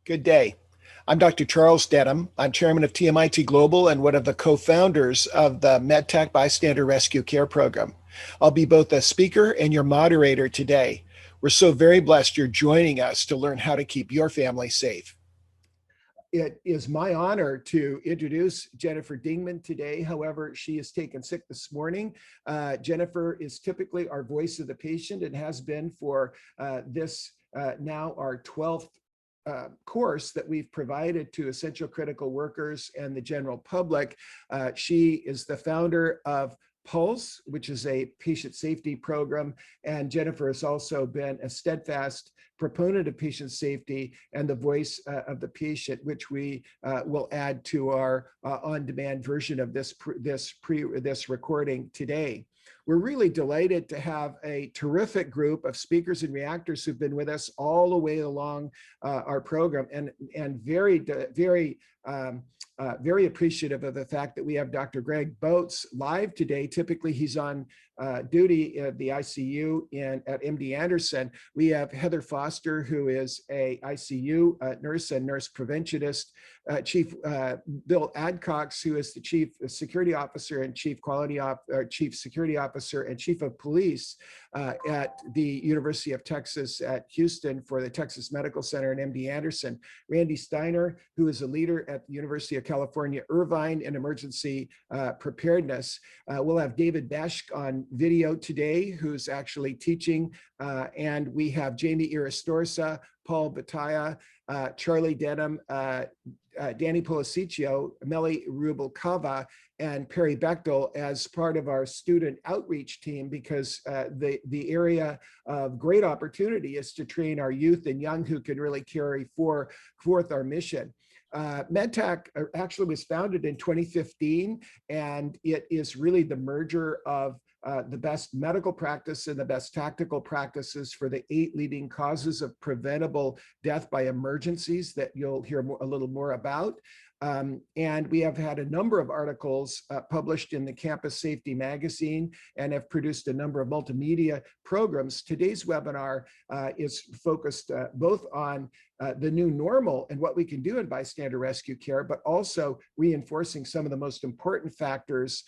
Good day. I'm Dr. Charles Dedham. I'm chairman of TMIT Global and one of the co-founders of the MedTech Bystander Rescue Care Program. I'll be both a speaker and your moderator today. We're so very blessed you're joining us to learn how to keep your family safe. It is my honor to introduce Jennifer Dingman today. However, she is taken sick this morning. Jennifer is typically our voice of the patient and has been for this now our 12th course that we've provided to essential critical workers and the general public. She is the founder of Pulse, which is a patient safety program, and Jennifer has also been a steadfast proponent of patient safety and the voice of the patient, which we will add to our on-demand version of this recording today. We're really delighted to have a terrific group of speakers and reactors who've been with us all the way along our program, and very appreciative of the fact that we have Dr. Greg Boats live today. Typically, he's on duty at the ICU at MD Anderson. We have Heather Foster, who is a ICU nurse and nurse preventionist. Chief Bill Adcox, who is the Chief Security Officer and Chief Security Officer and Chief of Police at the University of Texas at Houston for the Texas Medical Center and MD Anderson. Randy Steiner, who is a leader at the University of California, Irvine in emergency preparedness. We'll have David Beschk on video today, who's actually teaching, and we have Jamie Iristorza, Paul Bataya, Charlie Denham, Danny Policicio, Melly Rubalcava, and Perry Bechtel as part of our student outreach team, because the area of great opportunity is to train our youth and young who can really carry forth our mission. MedTech actually was founded in 2015, and it is really the merger of the best medical practice and the best tactical practices for the 8 leading causes of preventable death by emergencies that you'll hear a little more about. And we have had a number of articles published in the Campus Safety magazine and have produced a number of multimedia programs. Today's webinar is focused both on the new normal and what we can do in bystander rescue care, but also reinforcing some of the most important factors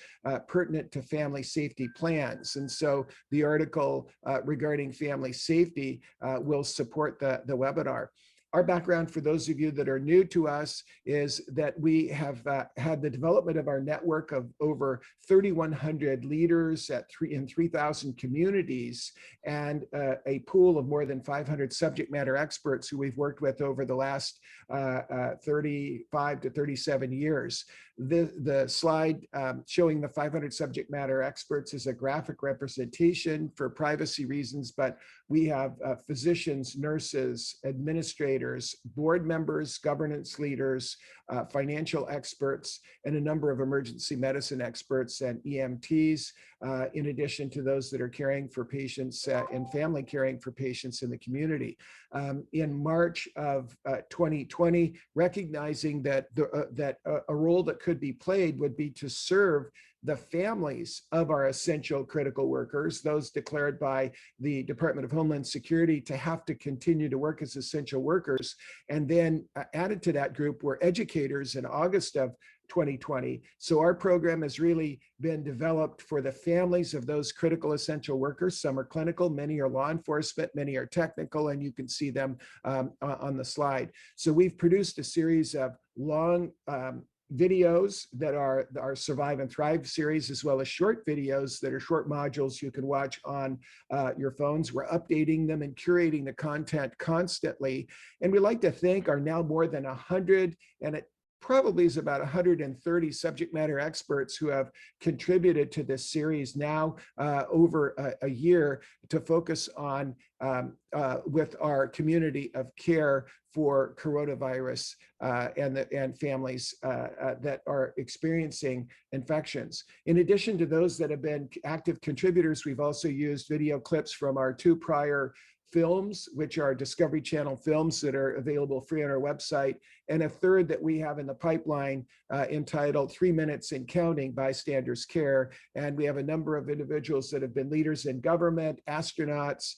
pertinent to family safety plans. And so the article regarding family safety will support the webinar. Our background, for those of you that are new to us, is that we have had the development of our network of over 3,100 leaders in 3,000 communities, and a pool of more than 500 subject matter experts who we've worked with over the last 35 to 37 years. The slide showing the 500 subject matter experts is a graphic representation for privacy reasons, but we have physicians, nurses, administrators, board members, governance leaders, financial experts, and a number of emergency medicine experts and EMTs, in addition to those that are caring for patients and family caring for patients in the community. In March of 2020, recognizing that a role that could be played would be to serve the families of our essential critical workers, those declared by the Department of Homeland Security to have to continue to work as essential workers. And then added to that group were educators in August of 2020. So our program has really been developed for the families of those critical essential workers. Some are clinical, many are law enforcement, many are technical, and you can see them on the slide. So we've produced a series of long videos that are our Survive and Thrive series, as well as short videos that are short modules you can watch on your phones. We're updating them and curating the content constantly. And we like to thank our now more than 100, and it probably is about 130 subject matter experts who have contributed to this series now over a year to focus on with our community of care for coronavirus and families that are experiencing infections. In addition to those that have been active contributors, we've also used video clips from our 2 prior films, which are Discovery Channel films that are available free on our website, and a third that we have in the pipeline entitled 3 Minutes and Counting Bystanders Care. And we have a number of individuals that have been leaders in government, astronauts,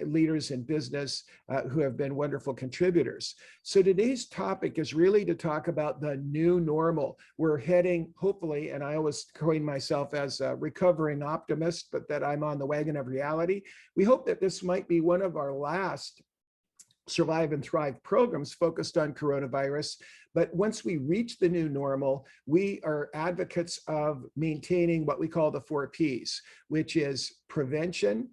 leaders in business who have been wonderful contributors. So today's topic is really to talk about the new normal. We're heading, hopefully, and I always coin myself as a recovering optimist, but that I'm on the wagon of reality. We hope that this might be one of our last Survive and Thrive programs focused on coronavirus. But once we reach the new normal, we are advocates of maintaining what we call the 4 Ps, which is prevention,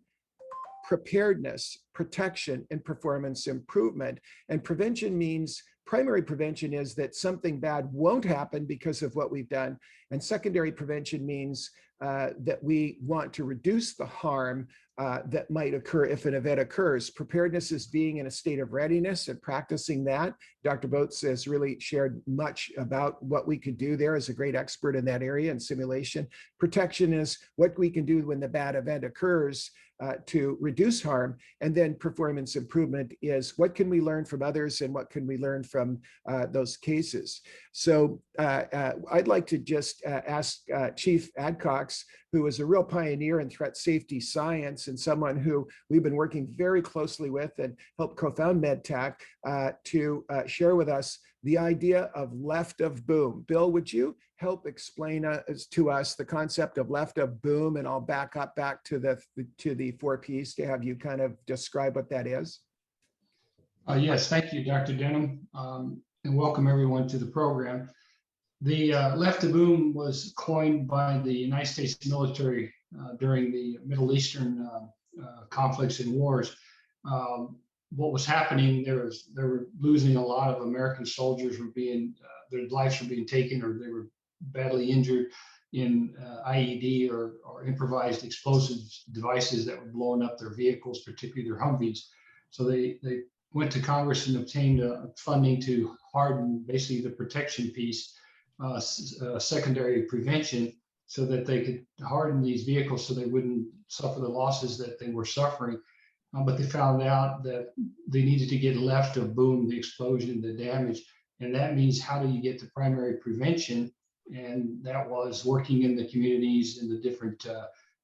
preparedness, protection, and performance improvement. And prevention means, primary prevention is that something bad won't happen because of what we've done. And secondary prevention means that we want to reduce the harm that might occur if an event occurs. Preparedness is being in a state of readiness and practicing that. Dr. Boats has really shared much about what we could do there as a great expert in that area and simulation. Protection is what we can do when the bad event occurs to reduce harm. And then performance improvement is what can we learn from others and what can we learn from those cases. So I'd like to just ask Chief Adcox, who is a real pioneer in threat safety science and someone who we've been working very closely with and helped co-found MedTech, to share with us the idea of left of boom. Bill, would you help explain to us the concept of left of boom? And I'll back to the 4 Ps to have you kind of describe what that is. Yes, thank you, Dr. Denham, and welcome everyone to the program. The left of boom was coined by the United States military during the Middle Eastern conflicts and wars. What was happening, they were losing a lot of American soldiers, their lives were being taken, or they were badly injured in IED or improvised explosive devices that were blowing up their vehicles, particularly their Humvees. So they went to Congress and obtained funding to harden basically the protection piece, secondary prevention, so that they could harden these vehicles so they wouldn't suffer the losses that they were suffering. But they found out that they needed to get left of boom, the explosion, the damage. And that means, how do you get to primary prevention? And that was working in the communities, in the different,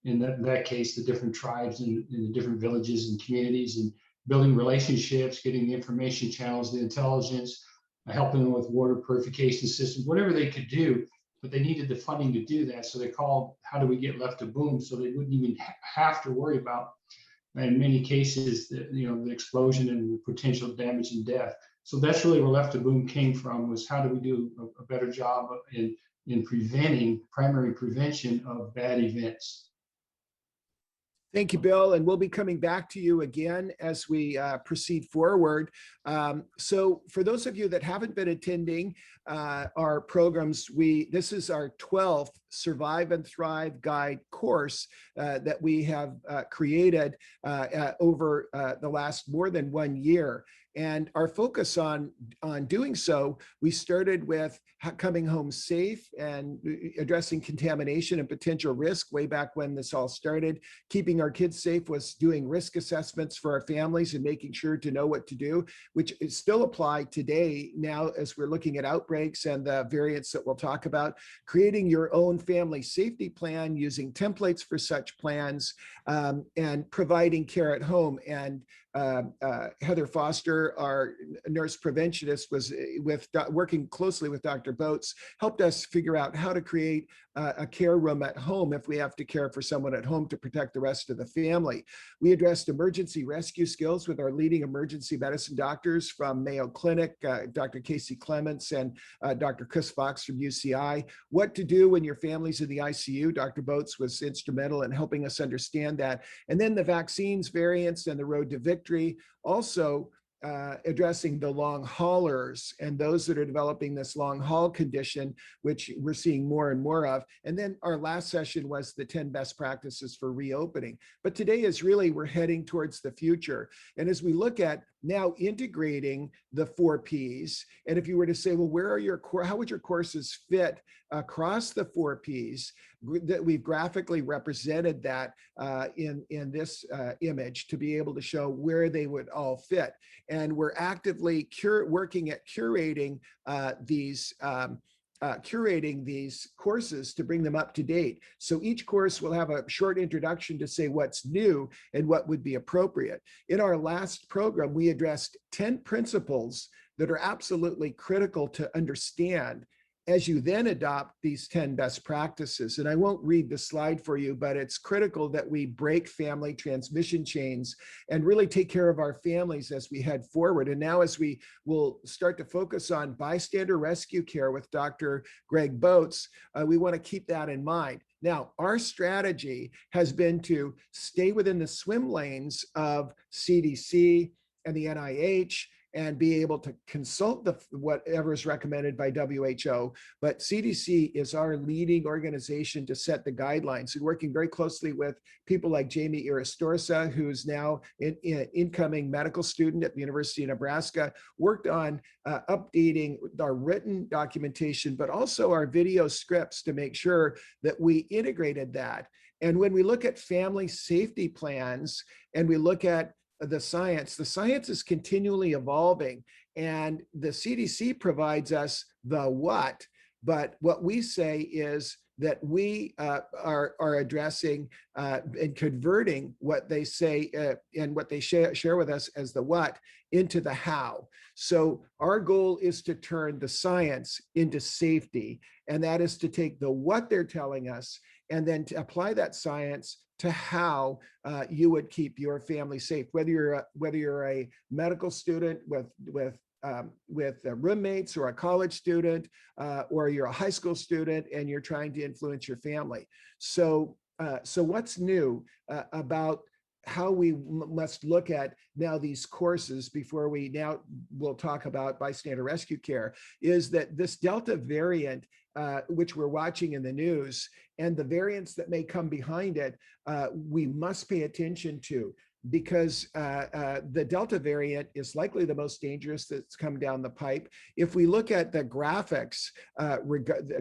in that case, the different tribes and in the different villages and communities, and building relationships, getting the information channels, the intelligence, helping them with water purification systems, whatever they could do. But they needed the funding to do that. So they called, how do we get left of boom? So they wouldn't even have to worry about, in many cases, the explosion and potential damage and death. So that's really where left of boom came from, was how do we do a better job in preventing, primary prevention of bad events. Thank you, Bill. And we'll be coming back to you again as we proceed forward. So for those of you that haven't been attending our programs, this is our 12th Survive and Thrive Guide course that we have created over the last more than 1 year. And our focus on doing so, we started with coming home safe and addressing contamination and potential risk way back when this all started. Keeping our kids safe was doing risk assessments for our families and making sure to know what to do, which is still apply today now as we're looking at outbreaks and the variants that we'll talk about. Creating your own family safety plan, using templates for such plans, and providing care at home. And Heather Foster, our nurse preventionist, was working closely with Dr. Boats, helped us figure out how to create a care room at home if we have to care for someone at home to protect the rest of the family. We addressed emergency rescue skills with our leading emergency medicine doctors from Mayo Clinic, Dr. Casey Clements and Dr. Chris Fox from UCI. What to do when your family's in the ICU. Dr. Boats was instrumental in helping us understand that. And then the vaccines, variants, and the road to victory. Also, addressing the long haulers and those that are developing this long haul condition, which we're seeing more and more of. And then our last session was the 10 best practices for reopening. But today is really, we're heading towards the future. And as we look at now integrating the 4 Ps, and if you were to say, well, how would your courses fit across the 4 Ps? that we've graphically represented that in this image to be able to show where they would all fit. And we're actively working at curating these courses to bring them up to date. So each course will have a short introduction to say what's new and what would be appropriate. In our last program, we addressed 10 principles that are absolutely critical to understand as you then adopt these 10 best practices. And I won't read the slide for you, but it's critical that we break family transmission chains and really take care of our families as we head forward. And now as we will start to focus on bystander rescue care with Dr. Greg Boats, we want to keep that in mind. Now, our strategy has been to stay within the swim lanes of CDC and the NIH and be able to consult whatever is recommended by WHO. But CDC is our leading organization to set the guidelines, and working very closely with people like Jamie Iristorza, who's now an incoming medical student at the University of Nebraska, worked on updating our written documentation, but also our video scripts to make sure that we integrated that. And when we look at family safety plans and we look at the science is continually evolving, and the CDC provides us the what, but what we say is that we are addressing and converting what they say and what they share with us as the what into the how. So our goal is to turn the science into safety, and that is to take the what they're telling us and then to apply that science to how you would keep your family safe, whether you're a medical student with roommates, or a college student, or you're a high school student and you're trying to influence your family. So what's new about how we must look at now these courses before we'll talk about bystander rescue care is that this Delta variant, which we're watching in the news, and the variants that may come behind it, we must pay attention to, because the Delta variant is likely the most dangerous that's come down the pipe. If we look at the graphics,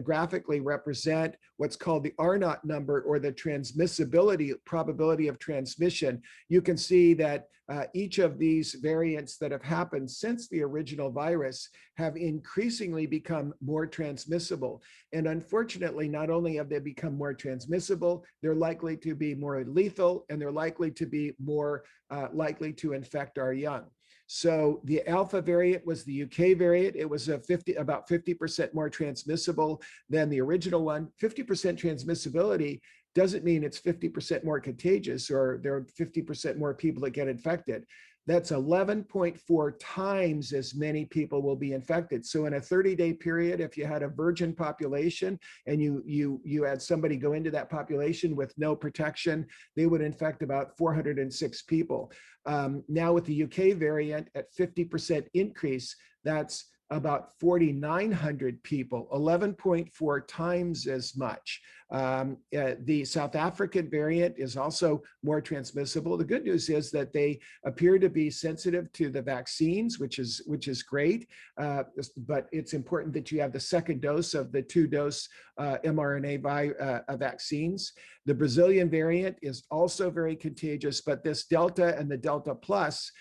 graphically represent what's called the R0 number, or the transmissibility probability of transmission, you can see that each of these variants that have happened since the original virus have increasingly become more transmissible. And unfortunately, not only have they become more transmissible, they're likely to be more lethal, and they're likely to be more likely to infect our young. So the Alpha variant was the UK variant. It was about 50% more transmissible than the original one. 50% transmissibility doesn't mean it's 50% more contagious, or there are 50% more people that get infected. That's 11.4 times as many people will be infected. So in a 30-day period, if you had a virgin population and you had somebody go into that population with no protection, they would infect about 406 people. Now with the UK variant at 50% increase, that's about 4,900 people, 11.4 times as much. The South African variant is also more transmissible. The good news is that they appear to be sensitive to the vaccines, which is great. But it's important that you have the second dose of the 2-dose mRNA vaccines. The Brazilian variant is also very contagious, but this Delta and the Delta Plus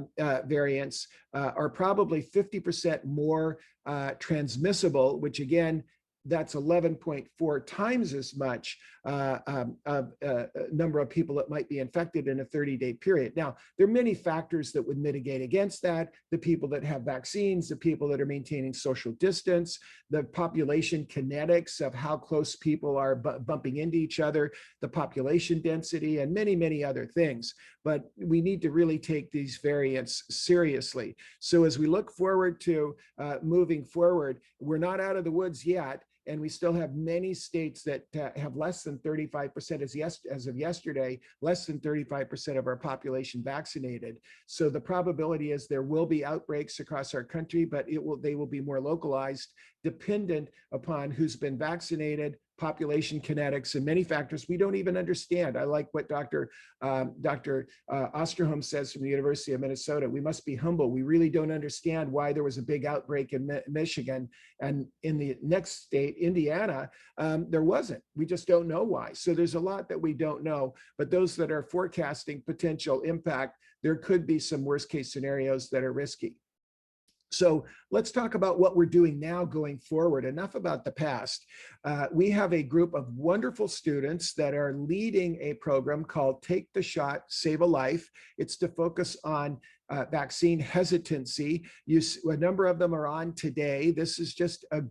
variants are probably 50% more transmissible, which again, that's 11.4 times as much number of people that might be infected in a 30-day period. Now, there are many factors that would mitigate against that. The people that have vaccines, the people that are maintaining social distance, the population kinetics of how close people are bumping into each other, the population density, and many, many other things. But we need to really take these variants seriously. So as we look forward to moving forward, we're not out of the woods yet. And we still have many states that have less than 35%, as of yesterday, less than 35% of our population vaccinated. So the probability is there will be outbreaks across our country, but they will be more localized, dependent upon who's been vaccinated, population kinetics and many factors we don't even understand. I like what Dr. Osterholm says from the University of Minnesota. We must be humble. We really don't understand why there was a big outbreak in Michigan, and in the next state, Indiana, there wasn't. We just don't know why. So there's a lot that we don't know, but those that are forecasting potential impact, there could be some worst case scenarios that are risky. So let's talk about what we're doing now going forward. Enough about the past. We have a group of wonderful students that are leading a program called Take the Shot, Save a Life. It's to focus on vaccine hesitancy. A number of them are on today. This is just a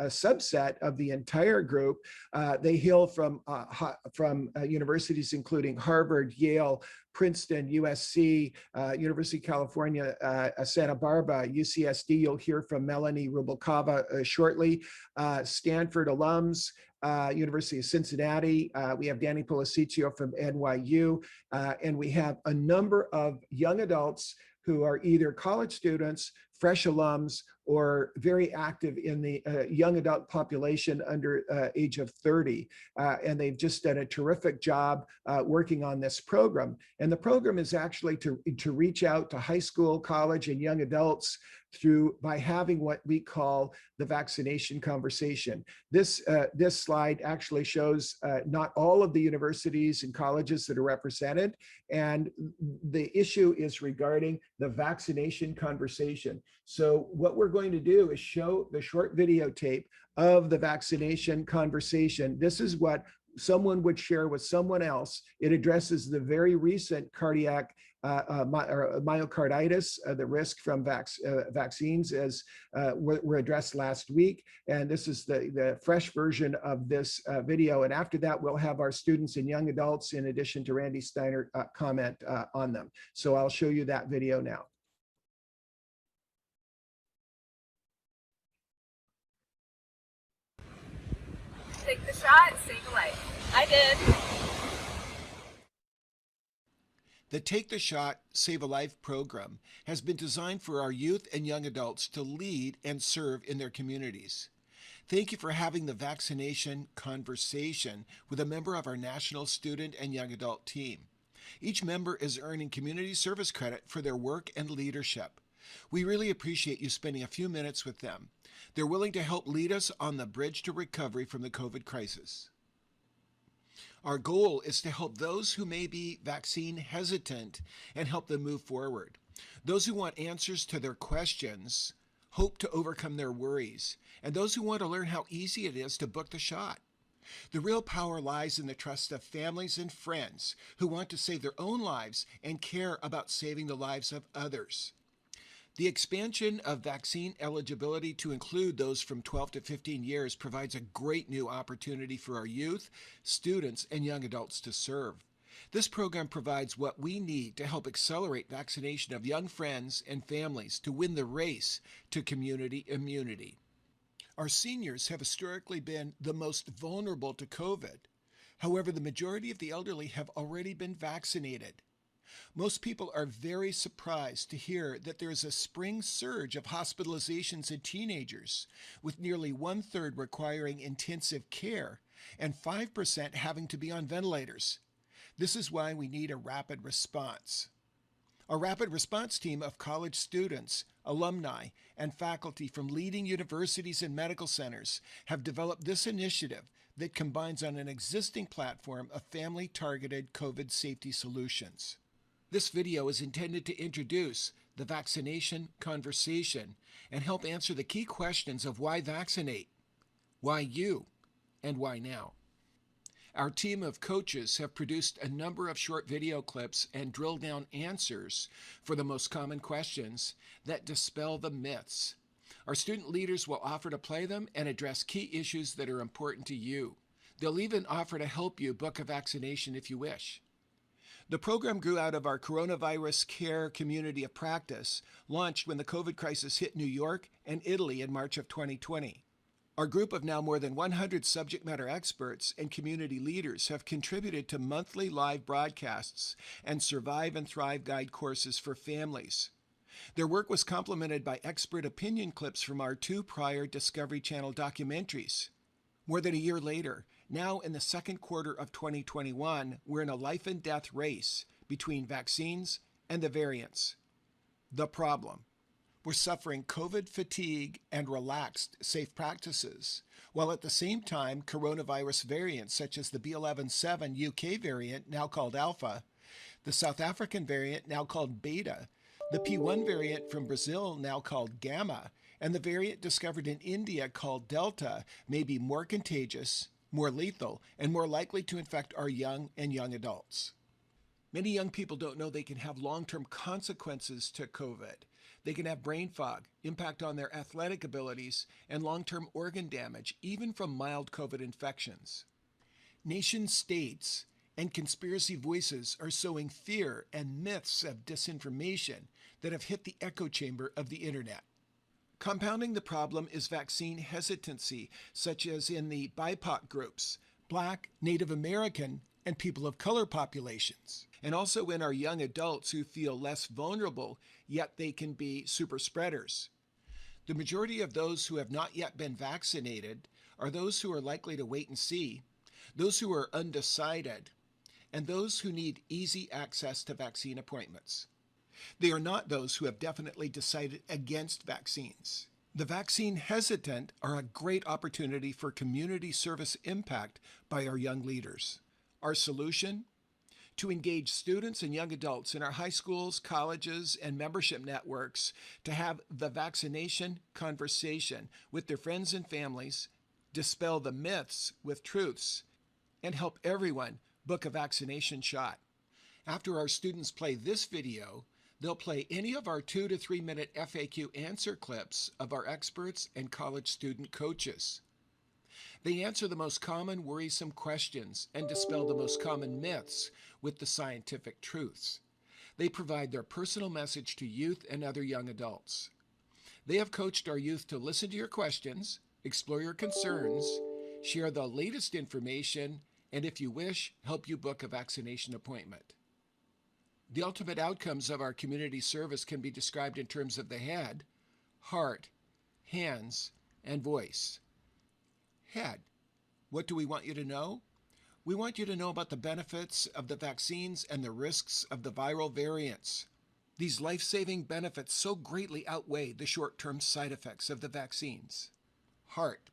subset of the entire group. They hail from universities including Harvard, Yale, Princeton, USC, University of California, Santa Barbara, UCSD. You'll hear from Melanie Rubalcava shortly. Stanford alums, University of Cincinnati. We have Danny Policicio from NYU. And we have a number of young adults who are either college students, fresh alums, or very active in the young adult population under age of 30. And they've just done a terrific job working on this program. And the program is actually to reach out to high school, college, and young adults by having what we call the vaccination conversation. This slide actually shows not all of the universities and colleges that are represented, and the issue is regarding the vaccination conversation. So what we're going to do is show the short videotape of the vaccination conversation. This is what someone would share with someone else. It addresses the very recent cardiac myocarditis, the risk from vaccines, as were addressed last week. And this is the fresh version of this video. And after that, we'll have our students and young adults, in addition to Randy Steiner, comment on them. So I'll show you that video now. Take the shot, save a life. I did. The Take the Shot, Save a Life program has been designed for our youth and young adults to lead and serve in their communities. Thank you for having the vaccination conversation with a member of our national student and young adult team. Each member is earning community service credit for their work and leadership. We really appreciate you spending a few minutes with them. They're willing to help lead us on the bridge to recovery from the COVID crisis. Our goal is to help those who may be vaccine hesitant and help them move forward. Those who want answers to their questions, hope to overcome their worries, and those who want to learn how easy it is to book the shot. The real power lies in the trust of families and friends who want to save their own lives and care about saving the lives of others. The expansion of vaccine eligibility to include those from 12 to 15 years provides a great new opportunity for our youth, students, and young adults to serve. This program provides what we need to help accelerate vaccination of young friends and families to win the race to community immunity. Our seniors have historically been the most vulnerable to COVID. However, the majority of the elderly have already been vaccinated. Most people are very surprised to hear that there is a spring surge of hospitalizations in teenagers, with nearly 1/3 requiring intensive care and 5% having to be on ventilators. This is why we need a rapid response. Our rapid response team of college students, alumni, and faculty from leading universities and medical centers have developed this initiative that combines on an existing platform of family-targeted COVID safety solutions. This video is intended to introduce the vaccination conversation and help answer the key questions of why vaccinate, why you, and why now. Our team of coaches have produced a number of short video clips and drill down answers for the most common questions that dispel the myths. Our student leaders will offer to play them and address key issues that are important to you. They'll even offer to help you book a vaccination if you wish. The program grew out of our coronavirus care community of practice, launched when the COVID crisis hit New York and Italy in March of 2020. Our group of now more than 100 subject matter experts and community leaders have contributed to monthly live broadcasts and Survive and Thrive Guide courses for families. Their work was complemented by expert opinion clips from our 2 prior Discovery Channel documentaries. More than a year later, now in the second quarter of 2021, we're in a life and death race between vaccines and the variants. The problem: we're suffering COVID fatigue and relaxed safe practices, while at the same time, coronavirus variants such as the B.11.7 UK variant, now called Alpha, the South African variant, now called Beta, the P1 variant from Brazil, now called Gamma, and the variant discovered in India called Delta may be more contagious, more lethal, and more likely to infect our young and young adults. Many young people don't know they can have long-term consequences to COVID. They can have brain fog, impact on their athletic abilities, and long-term organ damage, even from mild COVID infections. Nation states and conspiracy voices are sowing fear and myths of disinformation that have hit the echo chamber of the internet. Compounding the problem is vaccine hesitancy, such as in the BIPOC groups, Black, Native American, and people of color populations, and also in our young adults who feel less vulnerable, yet they can be super spreaders. The majority of those who have not yet been vaccinated are those who are likely to wait and see, those who are undecided, and those who need easy access to vaccine appointments. They are not those who have definitely decided against vaccines. The vaccine hesitant are a great opportunity for community service impact by our young leaders. Our solution? To engage students and young adults in our high schools, colleges, and membership networks to have the vaccination conversation with their friends and families, dispel the myths with truths, and help everyone book a vaccination shot. After our students play this video, they'll play any of our 2 to 3 minute FAQ answer clips of our experts and college student coaches. They answer the most common worrisome questions and dispel the most common myths with the scientific truths. They provide their personal message to youth and other young adults. They have coached our youth to listen to your questions, explore your concerns, share the latest information, and if you wish, help you book a vaccination appointment. The ultimate outcomes of our community service can be described in terms of the head, heart, hands, and voice. Head. What do we want you to know? We want you to know about the benefits of the vaccines and the risks of the viral variants. These life-saving benefits so greatly outweigh the short-term side effects of the vaccines. Heart.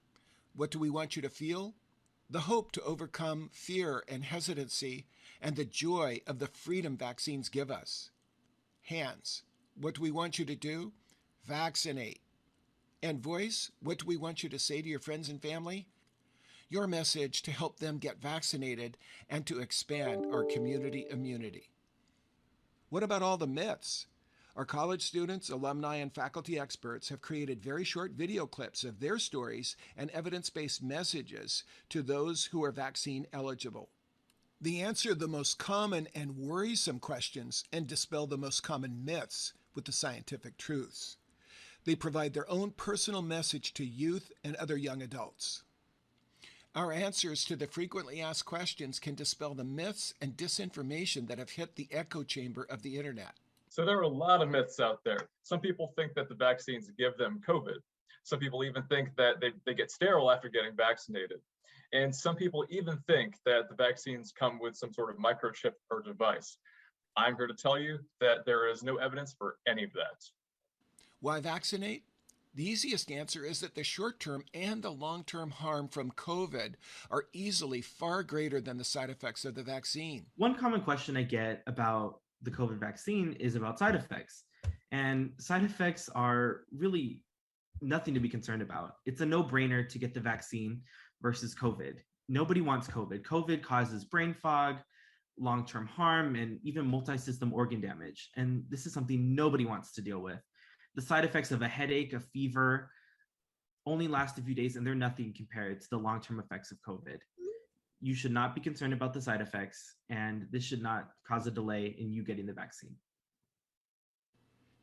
What do we want you to feel? The hope to overcome fear and hesitancy and the joy of the freedom vaccines give us. Hands. What do we want you to do? Vaccinate. And voice. What do we want you to say to your friends and family? Your message to help them get vaccinated and to expand our community immunity. What about all the myths? Our college students, alumni, and faculty experts have created very short video clips of their stories and evidence-based messages to those who are vaccine eligible. They answer the most common and worrisome questions and dispel the most common myths with the scientific truths. They provide their own personal message to youth and other young adults. Our answers to the frequently asked questions can dispel the myths and disinformation that have hit the echo chamber of the internet. So there are a lot of myths out there. Some people think that the vaccines give them COVID. Some people even think that they get sterile after getting vaccinated. And some people even think that the vaccines come with some sort of microchip or device. I'm here to tell you that there is no evidence for any of that. Why vaccinate? The easiest answer is that the short-term and the long-term harm from COVID are easily far greater than the side effects of the vaccine. One common question I get about the COVID vaccine is about side effects. And side effects are really nothing to be concerned about. It's a no-brainer to get the vaccine versus COVID. Nobody wants COVID. COVID causes brain fog, long-term harm, and even multi-system organ damage. And this is something nobody wants to deal with. The side effects of a headache, a fever, only last a few days, and they're nothing compared to the long-term effects of COVID. You should not be concerned about the side effects, and this should not cause a delay in you getting the vaccine.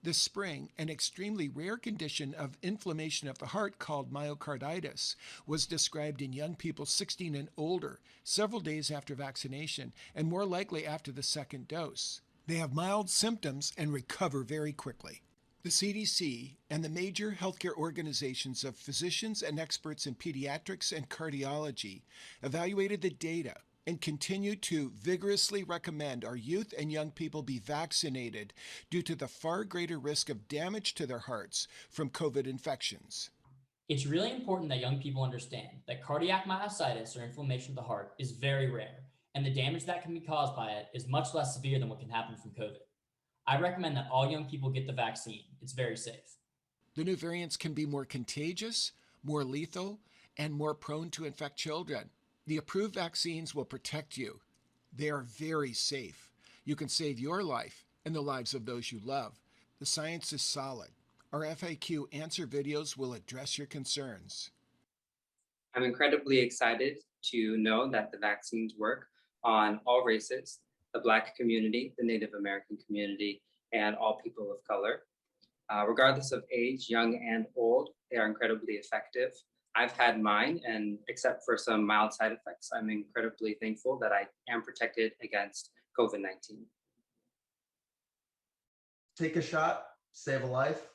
This spring, an extremely rare condition of inflammation of the heart called myocarditis was described in young people 16 and older, several days after vaccination, and more likely after the second dose. They have mild symptoms and recover very quickly. The CDC and the major healthcare organizations of physicians and experts in pediatrics and cardiology evaluated the data and continue to vigorously recommend our youth and young people be vaccinated due to the far greater risk of damage to their hearts from COVID infections. It's really important that young people understand that cardiac myositis or inflammation of the heart is very rare, and the damage that can be caused by it is much less severe than what can happen from COVID. I recommend that all young people get the vaccine. It's very safe. The new variants can be more contagious, more lethal, and more prone to infect children. The approved vaccines will protect you. They are very safe. You can save your life and the lives of those you love. The science is solid. Our FAQ answer videos will address your concerns. I'm incredibly excited to know that the vaccines work on all races, the Black community, the Native American community, and all people of color. Regardless of age, young and old, they are incredibly effective. I've had mine, and except for some mild side effects, I'm incredibly thankful that I am protected against COVID-19. Take a shot, save a life.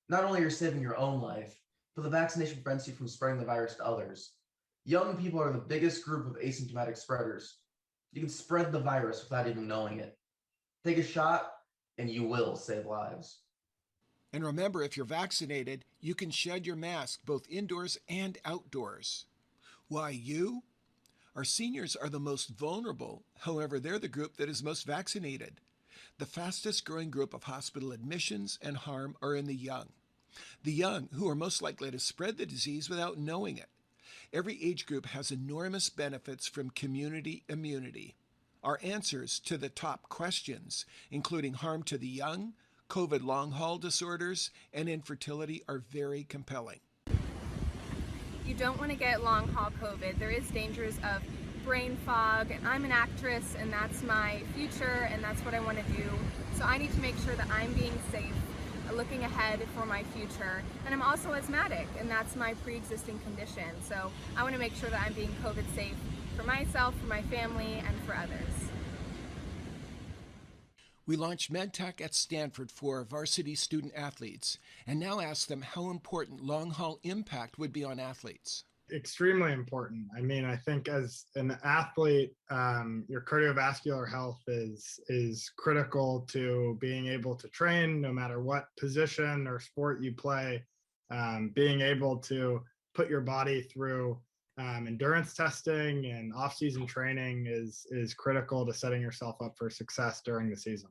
Not only are you saving your own life, but the vaccination prevents you from spreading the virus to others. Young people are the biggest group of asymptomatic spreaders. You can spread the virus without even knowing it. Take a shot, and you will save lives. And remember, if you're vaccinated, you can shed your mask both indoors and outdoors. Why you? Our seniors are the most vulnerable. However, they're the group that is most vaccinated. The fastest growing group of hospital admissions and harm are in the young. The young, who are most likely to spread the disease without knowing it. Every age group has enormous benefits from community immunity. Our answers to the top questions, including harm to the young, COVID long-haul disorders, and infertility, are very compelling. You don't want to get long-haul COVID. There is dangers of brain fog, and I'm an actress, and that's my future, and that's what I want to do. So I need to make sure that I'm being safe, looking ahead for my future. And I'm also asthmatic, and that's my pre-existing condition. So I want to make sure that I'm being COVID safe for myself, for my family, and for others. We launched MedTech at Stanford for varsity student athletes and now ask them how important long-haul impact would be on athletes. Extremely important. I mean, I think as an athlete, your cardiovascular health is critical to being able to train no matter what position or sport you play. Being able to put your body through endurance testing and off-season training is critical to setting yourself up for success during the season.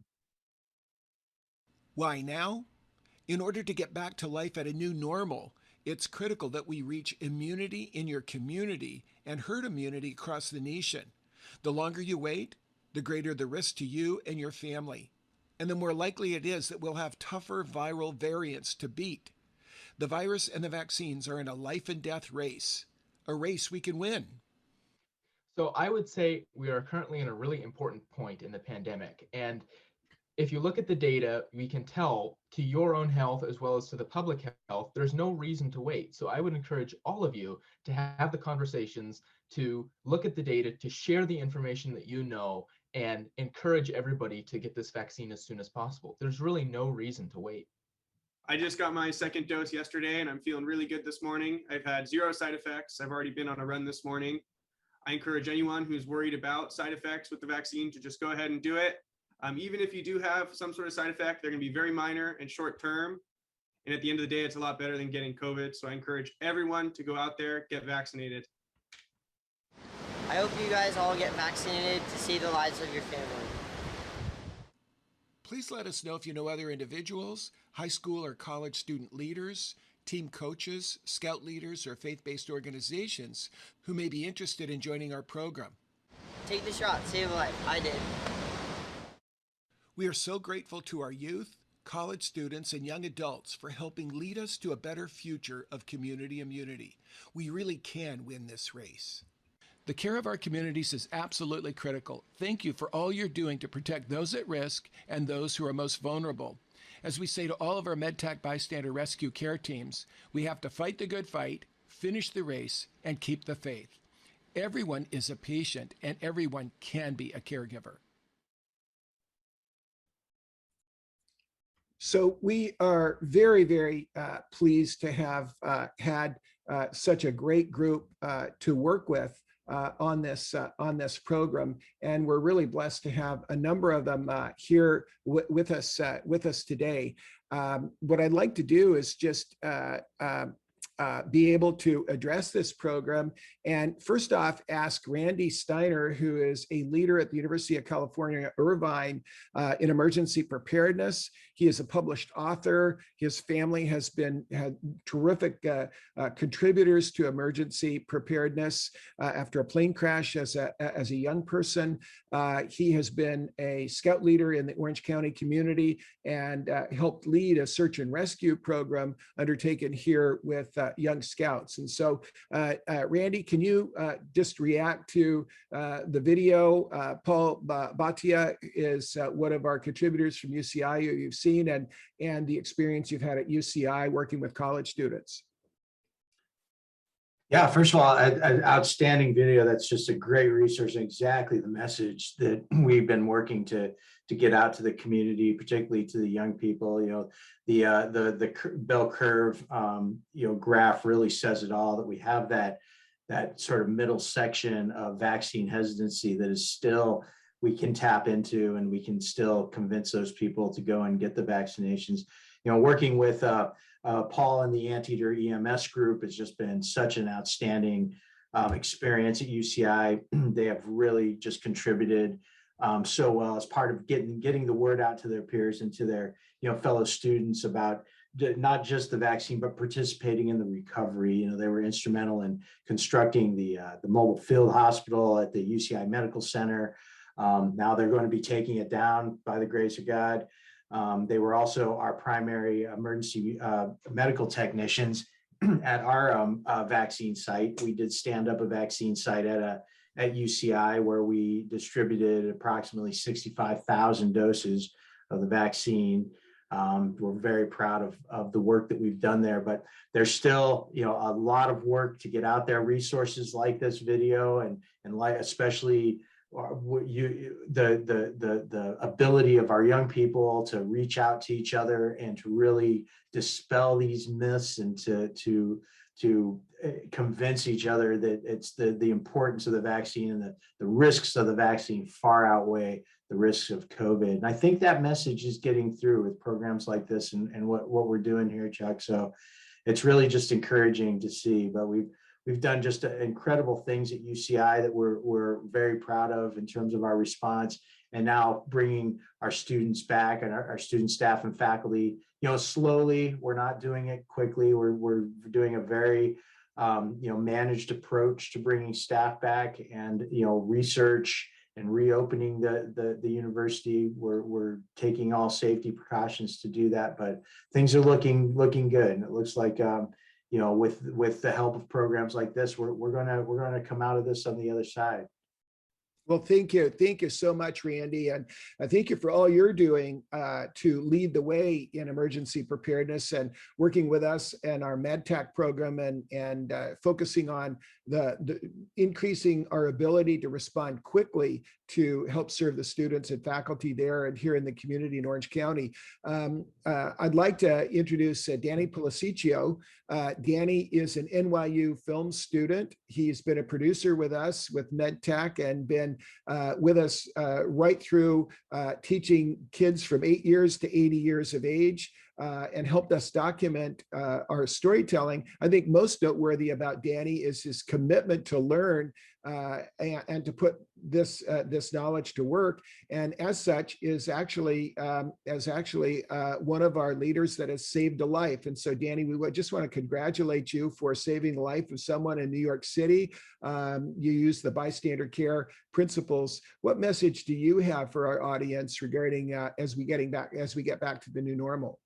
Why now? In order to get back to life at a new normal, it's critical that we reach immunity in your community and herd immunity across the nation. The longer you wait, the greater the risk to you and your family, and the more likely it is that we'll have tougher viral variants to beat. The virus and the vaccines are in a life and death race, a race we can win. So I would say we are currently in a really important point in the pandemic. And if you look at the data, we can tell to your own health as well as to the public health, there's no reason to wait. So I would encourage all of you to have the conversations, to look at the data, to share the information that you know, and encourage everybody to get this vaccine as soon as possible. There's really no reason to wait. I just got my second dose yesterday and I'm feeling really good this morning. I've had 0 side effects. I've already been on a run this morning. I encourage anyone who's worried about side effects with the vaccine to just go ahead and do it. Even if you do have some sort of side effect, they're going to be very minor and short term. And at the end of the day, it's a lot better than getting COVID. So I encourage everyone to go out there, get vaccinated. I hope you guys all get vaccinated to save the lives of your family. Please let us know if you know other individuals, high school or college student leaders, team coaches, scout leaders, or faith-based organizations who may be interested in joining our program. Take the shot, save a life. I did. We are so grateful to our youth, college students, and young adults for helping lead us to a better future of community immunity. We really can win this race. The care of our communities is absolutely critical. Thank you for all you're doing to protect those at risk and those who are most vulnerable. As we say to all of our MedTech bystander rescue care teams, we have to fight the good fight, finish the race, and keep the faith. Everyone is a patient and everyone can be a caregiver. So we are very, very pleased to have had such a great group to work with on this program, and we're really blessed to have a number of them here with us today. What I'd like to do is just be able to address this program. And first off, ask Randy Steiner, who is a leader at the University of California, Irvine in emergency preparedness. He is a published author. His family has had terrific contributors to emergency preparedness after a plane crash as a young person. He has been a scout leader in the Orange County community and helped lead a search and rescue program undertaken here with young scouts. And so, Randy, can you just react to the video? Paul Bhatia is one of our contributors from UCI who you've seen, and the experience you've had at UCI working with college students. Yeah, first of all, an outstanding video. That's just a great resource and exactly the message that we've been working to get out to the community, particularly to the young people. You know, the bell curve, graph really says it all, that we have that sort of middle section of vaccine hesitancy that is still, we can tap into, and we can still convince those people to go and get the vaccinations. You know, working with Paul and the Anteater EMS group has just been such an outstanding experience at UCI. They have really just contributed so well as part of getting the word out to their peers and to their fellow students about not just the vaccine, but participating in the recovery. You know, they were instrumental in constructing the mobile field hospital at the UCI Medical Center. Now they're going to be taking it down by the grace of God. They were also our primary emergency medical technicians at our vaccine site. We did stand up a vaccine site at UCI where we distributed approximately 65,000 doses of the vaccine. We're very proud of the work that we've done there, but there's still a lot of work to get out there. Resources like this video and like especially the ability of our young people to reach out to each other and to really dispel these myths and to convince each other that it's the importance of the vaccine and the risks of the vaccine far outweigh the risks of COVID. And I think that message is getting through with programs like this and what we're doing here, Chuck. So it's really just encouraging to see, but we've done just incredible things at UCI that we're very proud of in terms of our response, and now bringing our students back and our student staff and faculty, slowly. We're not doing it quickly. We're doing a very, managed approach to bringing staff back and, research and reopening the university. We're taking all safety precautions to do that, but things are looking good. And it looks like, with the help of programs like this, we're gonna come out of this on the other side. Well, thank you so much, Randy, and thank you for all you're doing to lead the way in emergency preparedness and working with us and our MedTech program and focusing on the increasing our ability to respond quickly to help serve the students and faculty there and here in the community in Orange County. I'd like to introduce Danny Policiccio. Danny is an NYU film student. He's been a producer with us with MedTech and been with us right through teaching kids from 8 years to 80 years of age. And helped us document our storytelling. I think most noteworthy about Danny is his commitment to learn and to put this knowledge to work. And as such, is actually one of our leaders that has saved a life. And so, Danny, we would just want to congratulate you for saving the life of someone in New York City. You use the bystander care principles. What message do you have for our audience regarding as we get back to the new normal?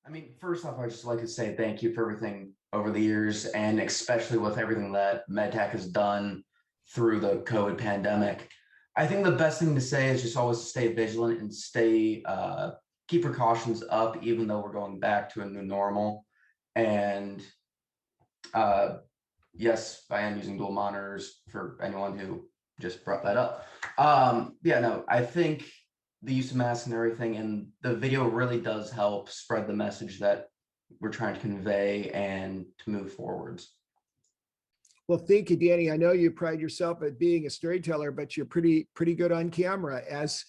I mean, first off, I'd just like to say thank you for everything over the years, and especially with everything that MedTech has done through the COVID pandemic. I think the best thing to say is just always stay vigilant and keep precautions up, even though we're going back to a new normal. And yes, I am using dual monitors for anyone who just brought that up. I think the use of masks and everything. And the video really does help spread the message that we're trying to convey and to move forwards. Well, thank you, Danny. I know you pride yourself at being a storyteller, but you're pretty good on camera, as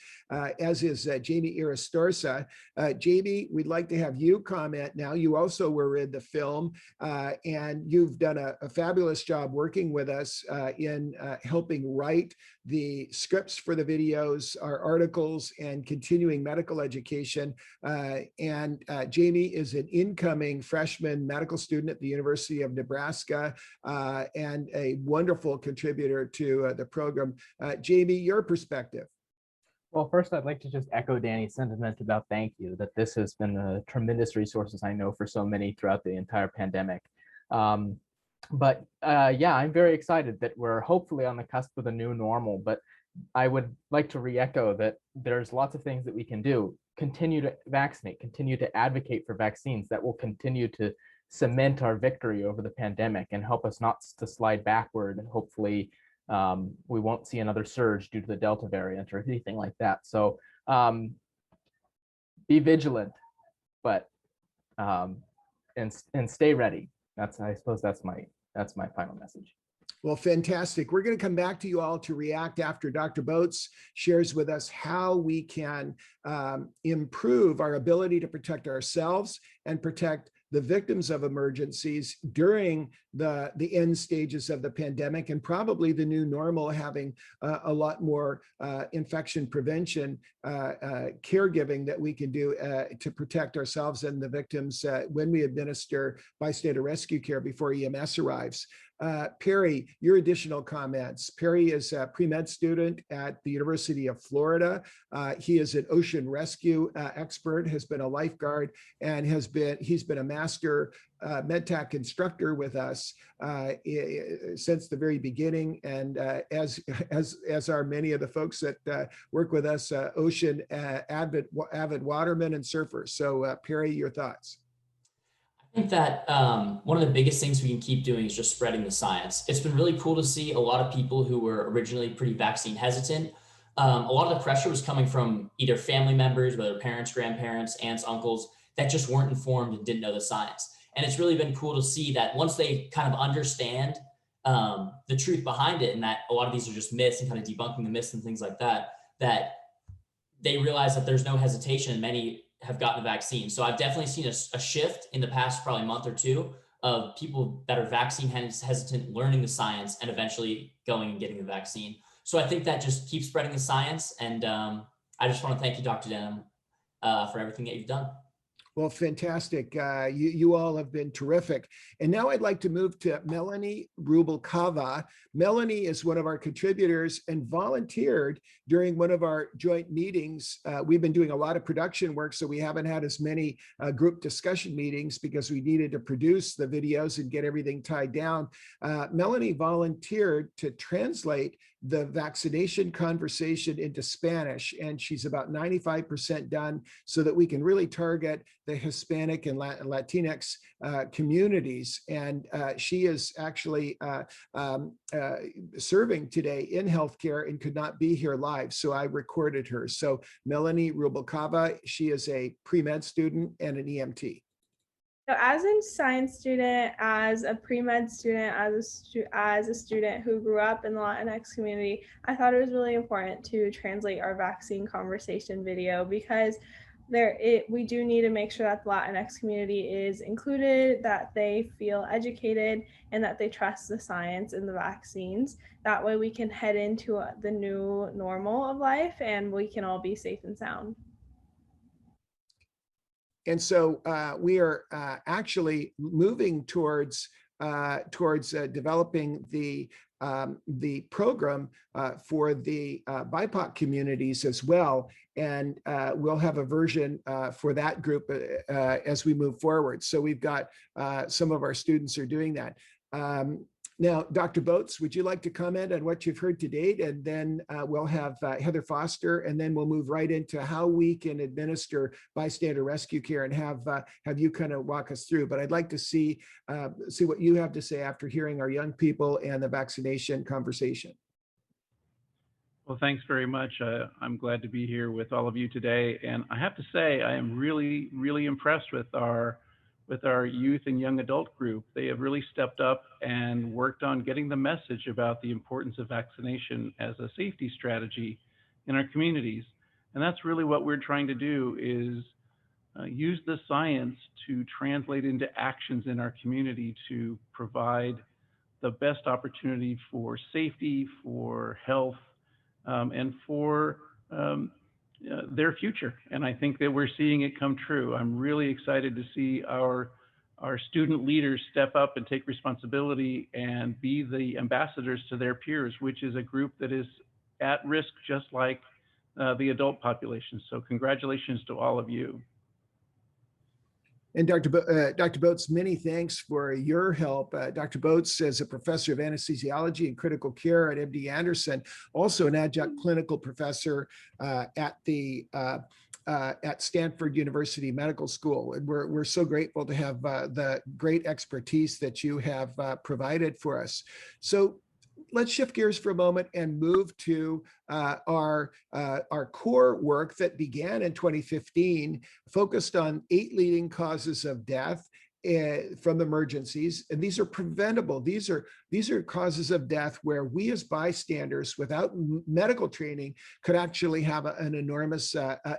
is Jamie Iristorza. Jamie, we'd like to have you comment now. You also were in the film, and you've done a fabulous job working with us in helping write the scripts for the videos, our articles, and continuing medical education. And Jamie is an incoming freshman medical student at the University of Nebraska, and a wonderful contributor to the program. Jamie, your perspective. Well, first, I'd like to just echo Danny's sentiment about thank you, that this has been a tremendous resources, I know, for so many throughout the entire pandemic. Yeah, I'm very excited that we're hopefully on the cusp of a new normal, but I would like to re-echo that there's lots of things that we can do. Continue to vaccinate, continue to advocate for vaccines that will continue to cement our victory over the pandemic and help us not to slide backward. And hopefully we won't see another surge due to the Delta variant or anything like that. So be vigilant, but and stay ready. I suppose that's my final message. Well, fantastic. We're going to come back to you all to react after Dr. Boats shares with us how we can improve our ability to protect ourselves and protect the victims of emergencies during the end stages of the pandemic, and probably the new normal, having a lot more infection prevention caregiving that we can do to protect ourselves and the victims when we administer bystander rescue care before EMS arrives. Perry, your additional comments. Perry is a pre-med student at the University of Florida. He is an ocean rescue expert, has been a lifeguard, and he's been a master MedTech instructor with us since the very beginning, and as are many of the folks that work with us, ocean avid watermen and surfers. So Perry, your thoughts? I think that one of the biggest things we can keep doing is just spreading the science. It's been really cool to see a lot of people who were originally pretty vaccine hesitant. A lot of the pressure was coming from either family members, whether parents, grandparents, aunts, uncles, that just weren't informed and didn't know the science. And it's really been cool to see that once they kind of understand the truth behind it, and that a lot of these are just myths and kind of debunking the myths and things like that, that they realize that there's no hesitation, and many have gotten the vaccine. So I've definitely seen a shift in the past probably month or two of people that are vaccine hesitant learning the science and eventually going and getting the vaccine. So I think that just keeps spreading the science. And I just want to thank you, Dr. Denham, for everything that you've done. Well, fantastic. You all have been terrific. And now I'd like to move to Melanie Rubalcava. Melanie is one of our contributors and volunteered during one of our joint meetings. We've been doing a lot of production work, so we haven't had as many group discussion meetings because we needed to produce the videos and get everything tied down. Melanie volunteered to translate the vaccination conversation into Spanish, and she's about 95% done, so that we can really target the Hispanic and Latinx communities. And she is actually serving today in healthcare and could not be here live, so I recorded her. So Melanie Rubalcava, she is a pre-med student and an EMT. So as a science student, as a pre-med student, as a student who grew up in the Latinx community, I thought it was really important to translate our vaccine conversation video, because we do need to make sure that the Latinx community is included, that they feel educated, and that they trust the science and the vaccines. That way we can head into the new normal of life and we can all be safe and sound. And so we are actually moving towards developing the program for the BIPOC communities as well. And we'll have a version for that group as we move forward. So we've got some of our students are doing that. Now, Dr. Boats, would you like to comment on what you've heard to date? And then we'll have Heather Foster, and then we'll move right into how we can administer bystander rescue care and have you kind of walk us through. But I'd like to see what you have to say after hearing our young people and the vaccination conversation. Well, thanks very much. I'm glad to be here with all of you today. And I have to say, I am really, really impressed with our youth and young adult group. They have really stepped up and worked on getting the message about the importance of vaccination as a safety strategy in our communities. And that's really what we're trying to do is use the science to translate into actions in our community to provide the best opportunity for safety, for health, and for their future. And I think that we're seeing it come true. I'm really excited to see our student leaders step up and take responsibility and be the ambassadors to their peers, which is a group that is at risk just like the adult population. So congratulations to all of you. And Dr. Boats, many thanks for your help. Dr. Boats is a professor of anesthesiology and critical care at MD Anderson, also an adjunct clinical professor at Stanford University Medical School. And we're so grateful to have the great expertise that you have provided for us. So let's shift gears for a moment and move to our core work that began in 2015, focused on 8 leading causes of death from emergencies. And these are preventable. These are causes of death where we as bystanders without medical training could actually have an enormous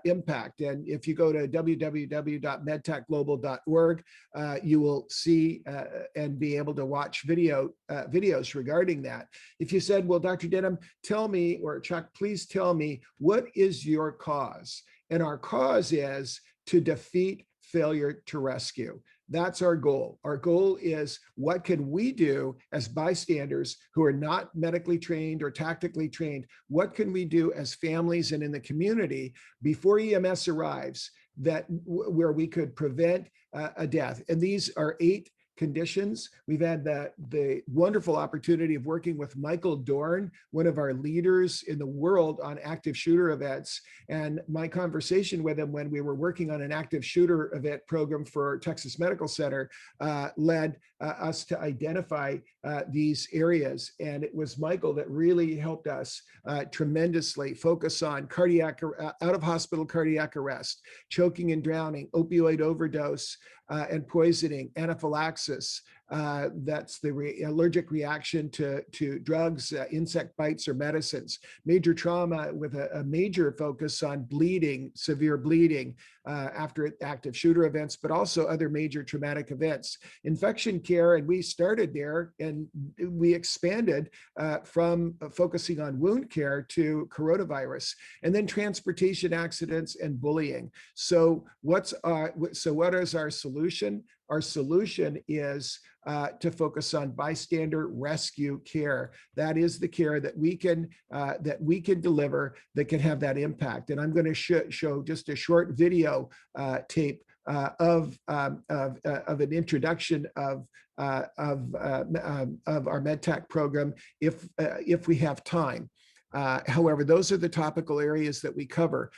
impact. And if you go to www.medtechglobal.org, you will see and be able to watch videos regarding that. If you said, well, Dr. Denham, tell me, or Chuck, please tell me, what is your cause? And our cause is to defeat failure to rescue. That's our goal. Our goal is, what can we do as bystanders who are not medically trained or tactically trained? What can we do as families and in the community before EMS arrives where we could prevent a death? And these are 8 conditions. We've had the wonderful opportunity of working with Michael Dorn, one of our leaders in the world on active shooter events. And my conversation with him when we were working on an active shooter event program for Texas Medical Center led us to identify these areas. And it was Michael that really helped us tremendously focus on out of hospital cardiac arrest, choking and drowning, opioid overdose, and poisoning, anaphylaxis. That's the allergic reaction to drugs, insect bites, or medicines. Major trauma with a major focus on bleeding, severe bleeding after active shooter events, but also other major traumatic events. Infection care, and we started there and we expanded from focusing on wound care to coronavirus, and then transportation accidents and bullying. So what is our solution? Our solution is to focus on bystander rescue care. That is the care that we can deliver that can have that impact. And I'm going to show just a short video tape of an introduction of our MedTech program if we have time. However, those are the topical areas that we cover.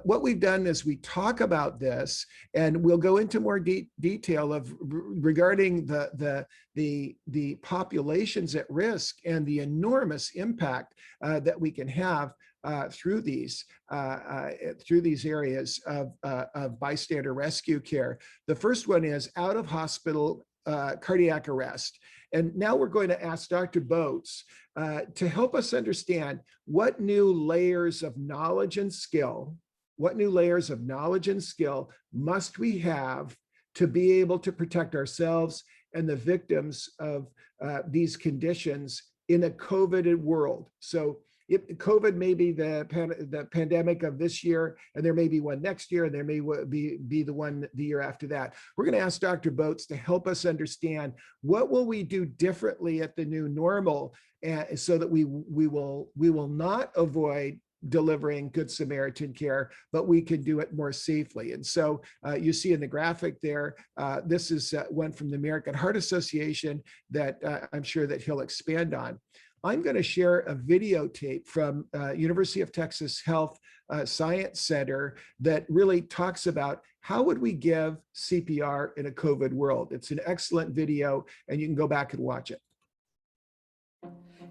What we've done is we talk about this, and we'll go into more detail regarding the populations at risk and the enormous impact that we can have through these areas of bystander rescue care. The first one is out of hospital cardiac arrest. And now we're going to ask Dr. Boats to help us understand what new layers of knowledge and skill must we have to be able to protect ourselves and the victims of these conditions in a COVID world. So COVID may be the pandemic of this year, and there may be one next year, and there may be the one the year after that. We're going to ask Dr. Boats to help us understand what will we do differently at the new normal, so that we will not avoid delivering Good Samaritan care, but we can do it more safely. And so you see in the graphic there, this is one from the American Heart Association that I'm sure that he'll expand on. I'm going to share a videotape from University of Texas Health Science Center that really talks about how would we give CPR in a COVID world. It's an excellent video, and you can go back and watch it.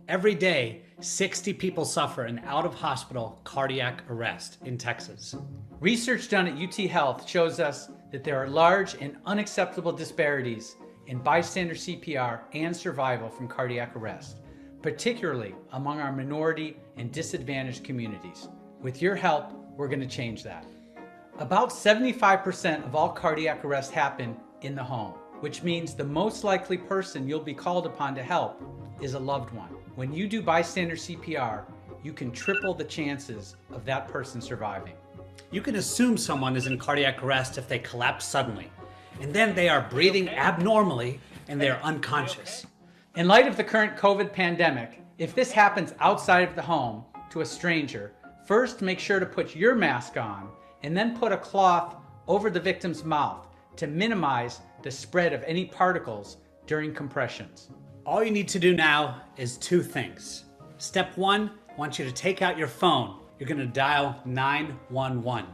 Every day, 60 people suffer an out-of-hospital cardiac arrest in Texas. Research done at UT Health shows us that there are large and unacceptable disparities in bystander CPR and survival from cardiac arrest, particularly among our minority and disadvantaged communities. With your help, we're going to change that. About 75% of all cardiac arrests happen in the home, which means the most likely person you'll be called upon to help is a loved one. When you do bystander CPR, you can triple the chances of that person surviving. You can assume someone is in cardiac arrest if they collapse suddenly, and then they are breathing abnormally and they are unconscious. In light of the current COVID pandemic, if this happens outside of the home to a stranger, first make sure to put your mask on and then put a cloth over the victim's mouth to minimize the spread of any particles during compressions. All you need to do now is two things. Step one, I want you to take out your phone. You're gonna dial 911.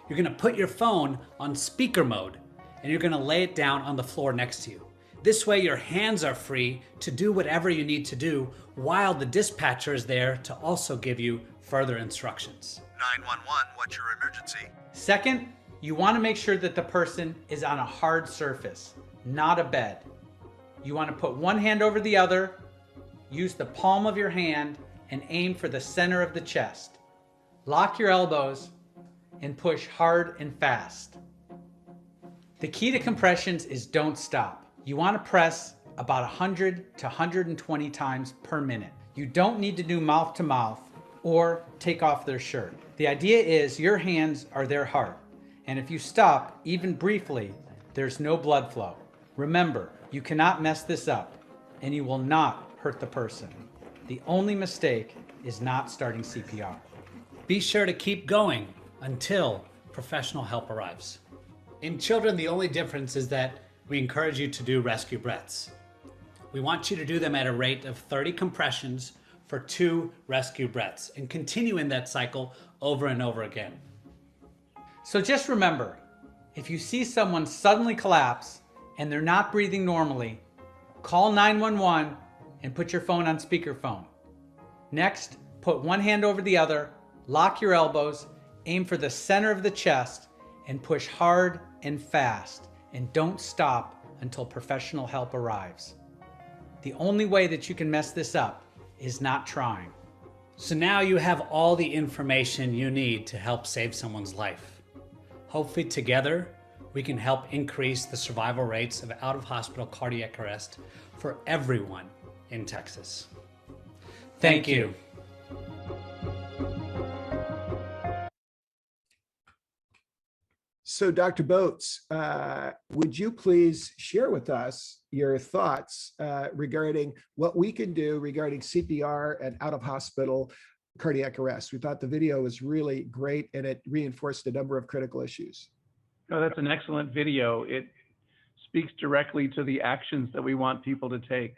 You're gonna put your phone on speaker mode and you're gonna lay it down on the floor next to you. This way your hands are free to do whatever you need to do while the dispatcher is there to also give you further instructions. 911, what's your emergency? Second, you want to make sure that the person is on a hard surface, not a bed. You want to put one hand over the other, use the palm of your hand, and aim for the center of the chest. Lock your elbows and push hard and fast. The key to compressions is don't stop. You want to press about 100 to 120 times per minute. You don't need to do mouth to mouth or take off their shirt. The idea is your hands are their heart, and if you stop, even briefly, there's no blood flow. Remember, you cannot mess this up, and you will not hurt the person. The only mistake is not starting CPR. Be sure to keep going until professional help arrives. In children, the only difference is that we encourage you to do rescue breaths. We want you to do them at a rate of 30 compressions for 2 rescue breaths and continue in that cycle over and over again. So just remember, if you see someone suddenly collapse and they're not breathing normally, call 911 and put your phone on speakerphone. Next, put one hand over the other, lock your elbows, aim for the center of the chest, and push hard and fast, and don't stop until professional help arrives. The only way that you can mess this up is not trying. So now you have all the information you need to help save someone's life. Hopefully together, we can help increase the survival rates of out-of-hospital cardiac arrest for everyone in Texas. Thank you. So, Dr. Boats, would you please share with us your thoughts regarding what we can do regarding CPR and out-of-hospital cardiac arrest? We thought the video was really great and it reinforced a number of critical issues. Oh, that's an excellent video. It speaks directly to the actions that we want people to take.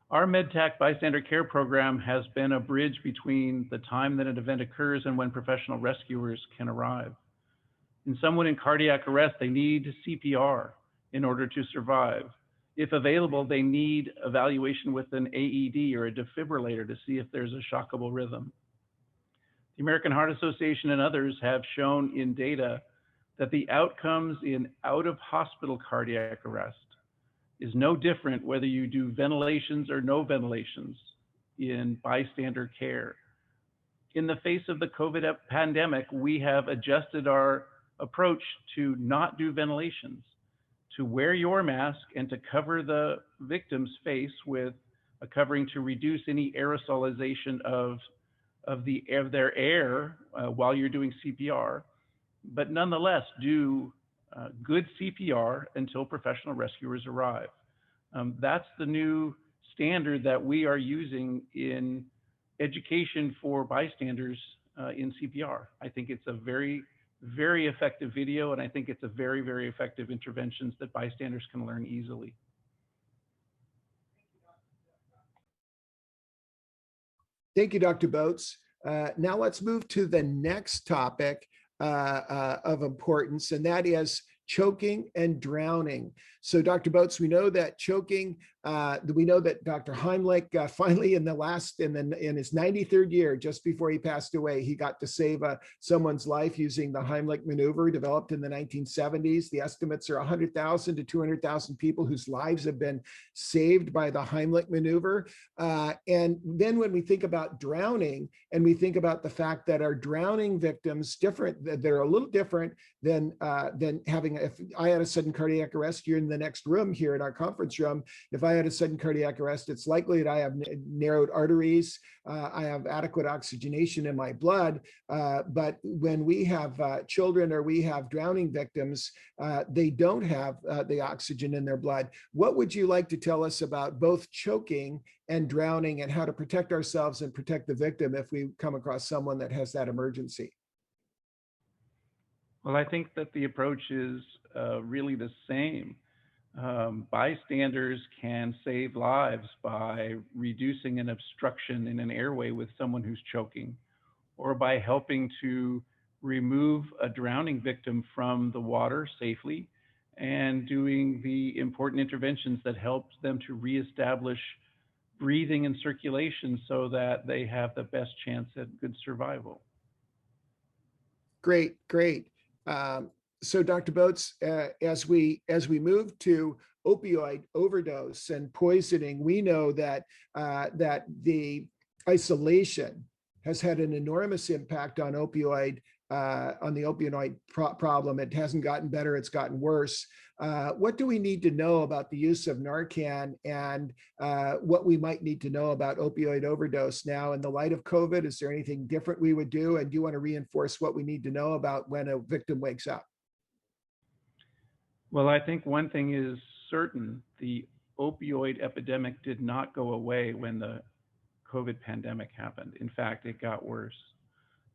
Our MedTech bystander care program has been a bridge between the time that an event occurs and when professional rescuers can arrive. In someone in cardiac arrest, they need CPR in order to survive. If available, they need evaluation with an AED or a defibrillator to see if there's a shockable rhythm. The American Heart Association and others have shown in data that the outcomes in out-of-hospital cardiac arrest is no different whether you do ventilations or no ventilations in bystander care. In the face of the COVID pandemic, we have adjusted our approach to not do ventilations, to wear your mask and to cover the victim's face with a covering to reduce any aerosolization of their air while you're doing CPR, but nonetheless do good CPR until professional rescuers arrive. That's the new standard that we are using in education for bystanders in CPR. I think it's a very, very effective video, and I think it's a very, very effective interventions that bystanders can learn easily. Thank you, Dr. Boats. Now let's move to the next topic of importance, and that is choking and drowning. So, Dr. Boats, we know that choking We know that Dr. Heimlich finally in his 93rd year, just before he passed away, he got to save someone's life using the Heimlich maneuver developed in the 1970s. The estimates are 100,000 to 200,000 people whose lives have been saved by the Heimlich maneuver. And then when we think about drowning and we think about the fact that our drowning victims they're a little different than having, if I had a sudden cardiac arrest, you're in the next room here in our conference room. If I had a sudden cardiac arrest, it's likely that I have narrowed arteries, I have adequate oxygenation in my blood. But when we have children or we have drowning victims, they don't have the oxygen in their blood. What would you like to tell us about both choking and drowning and how to protect ourselves and protect the victim if we come across someone that has that emergency? Well, I think that the approach is really the same. Bystanders can save lives by reducing an obstruction in an airway with someone who's choking, or by helping to remove a drowning victim from the water safely and doing the important interventions that help them to reestablish breathing and circulation so that they have the best chance at good survival. Great, great. So Dr. Boats, as we move to opioid overdose and poisoning, we know that that the isolation has had an enormous impact on the opioid problem. It hasn't gotten better, it's gotten worse. What do we need to know about the use of Narcan and what we might need to know about opioid overdose now in the light of COVID? Is there anything different we would do? And do you want to reinforce what we need to know about when a victim wakes up? Well, I think one thing is certain: the opioid epidemic did not go away when the COVID pandemic happened. In fact, it got worse.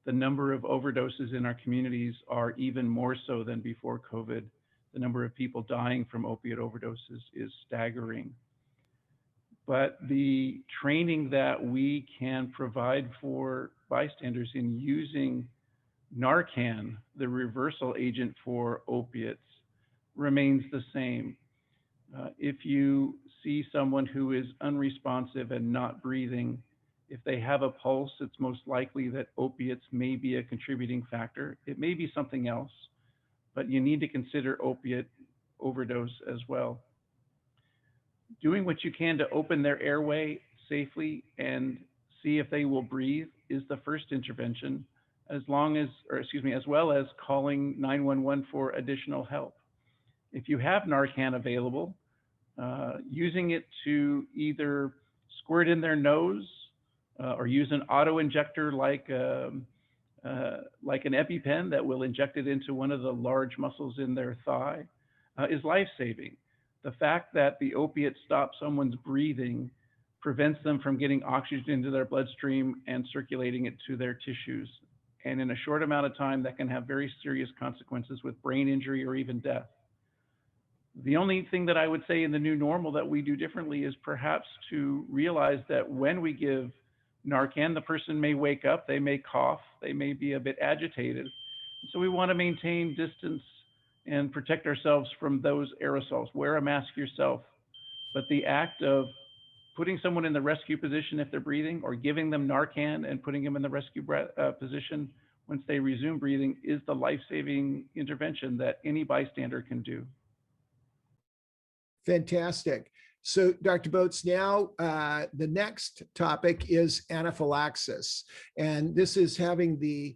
The number of overdoses in our communities are even more so than before COVID. The number of people dying from opiate overdoses is staggering. But the training that we can provide for bystanders in using Narcan, the reversal agent for opiates, remains the same. If you see someone who is unresponsive and not breathing, if they have a pulse, it's most likely that opiates may be a contributing factor. It may be something else, but you need to consider opiate overdose as well. Doing what you can to open their airway safely and see if they will breathe is the first intervention, as well as calling 911 for additional help. If you have Narcan available, using it to either squirt in their nose or use an auto injector like an EpiPen that will inject it into one of the large muscles in their thigh is life-saving. The fact that the opiate stops someone's breathing prevents them from getting oxygen into their bloodstream and circulating it to their tissues. And in a short amount of time, that can have very serious consequences with brain injury or even death. The only thing that I would say in the new normal that we do differently is perhaps to realize that when we give Narcan, the person may wake up, they may cough, they may be a bit agitated. So we want to maintain distance and protect ourselves from those aerosols. Wear a mask yourself. But the act of putting someone in the rescue position if they're breathing, or giving them Narcan and putting them in the rescue position once they resume breathing, is the life-saving intervention that any bystander can do. Fantastic. So Dr. Boats, now the next topic is anaphylaxis. And this is having the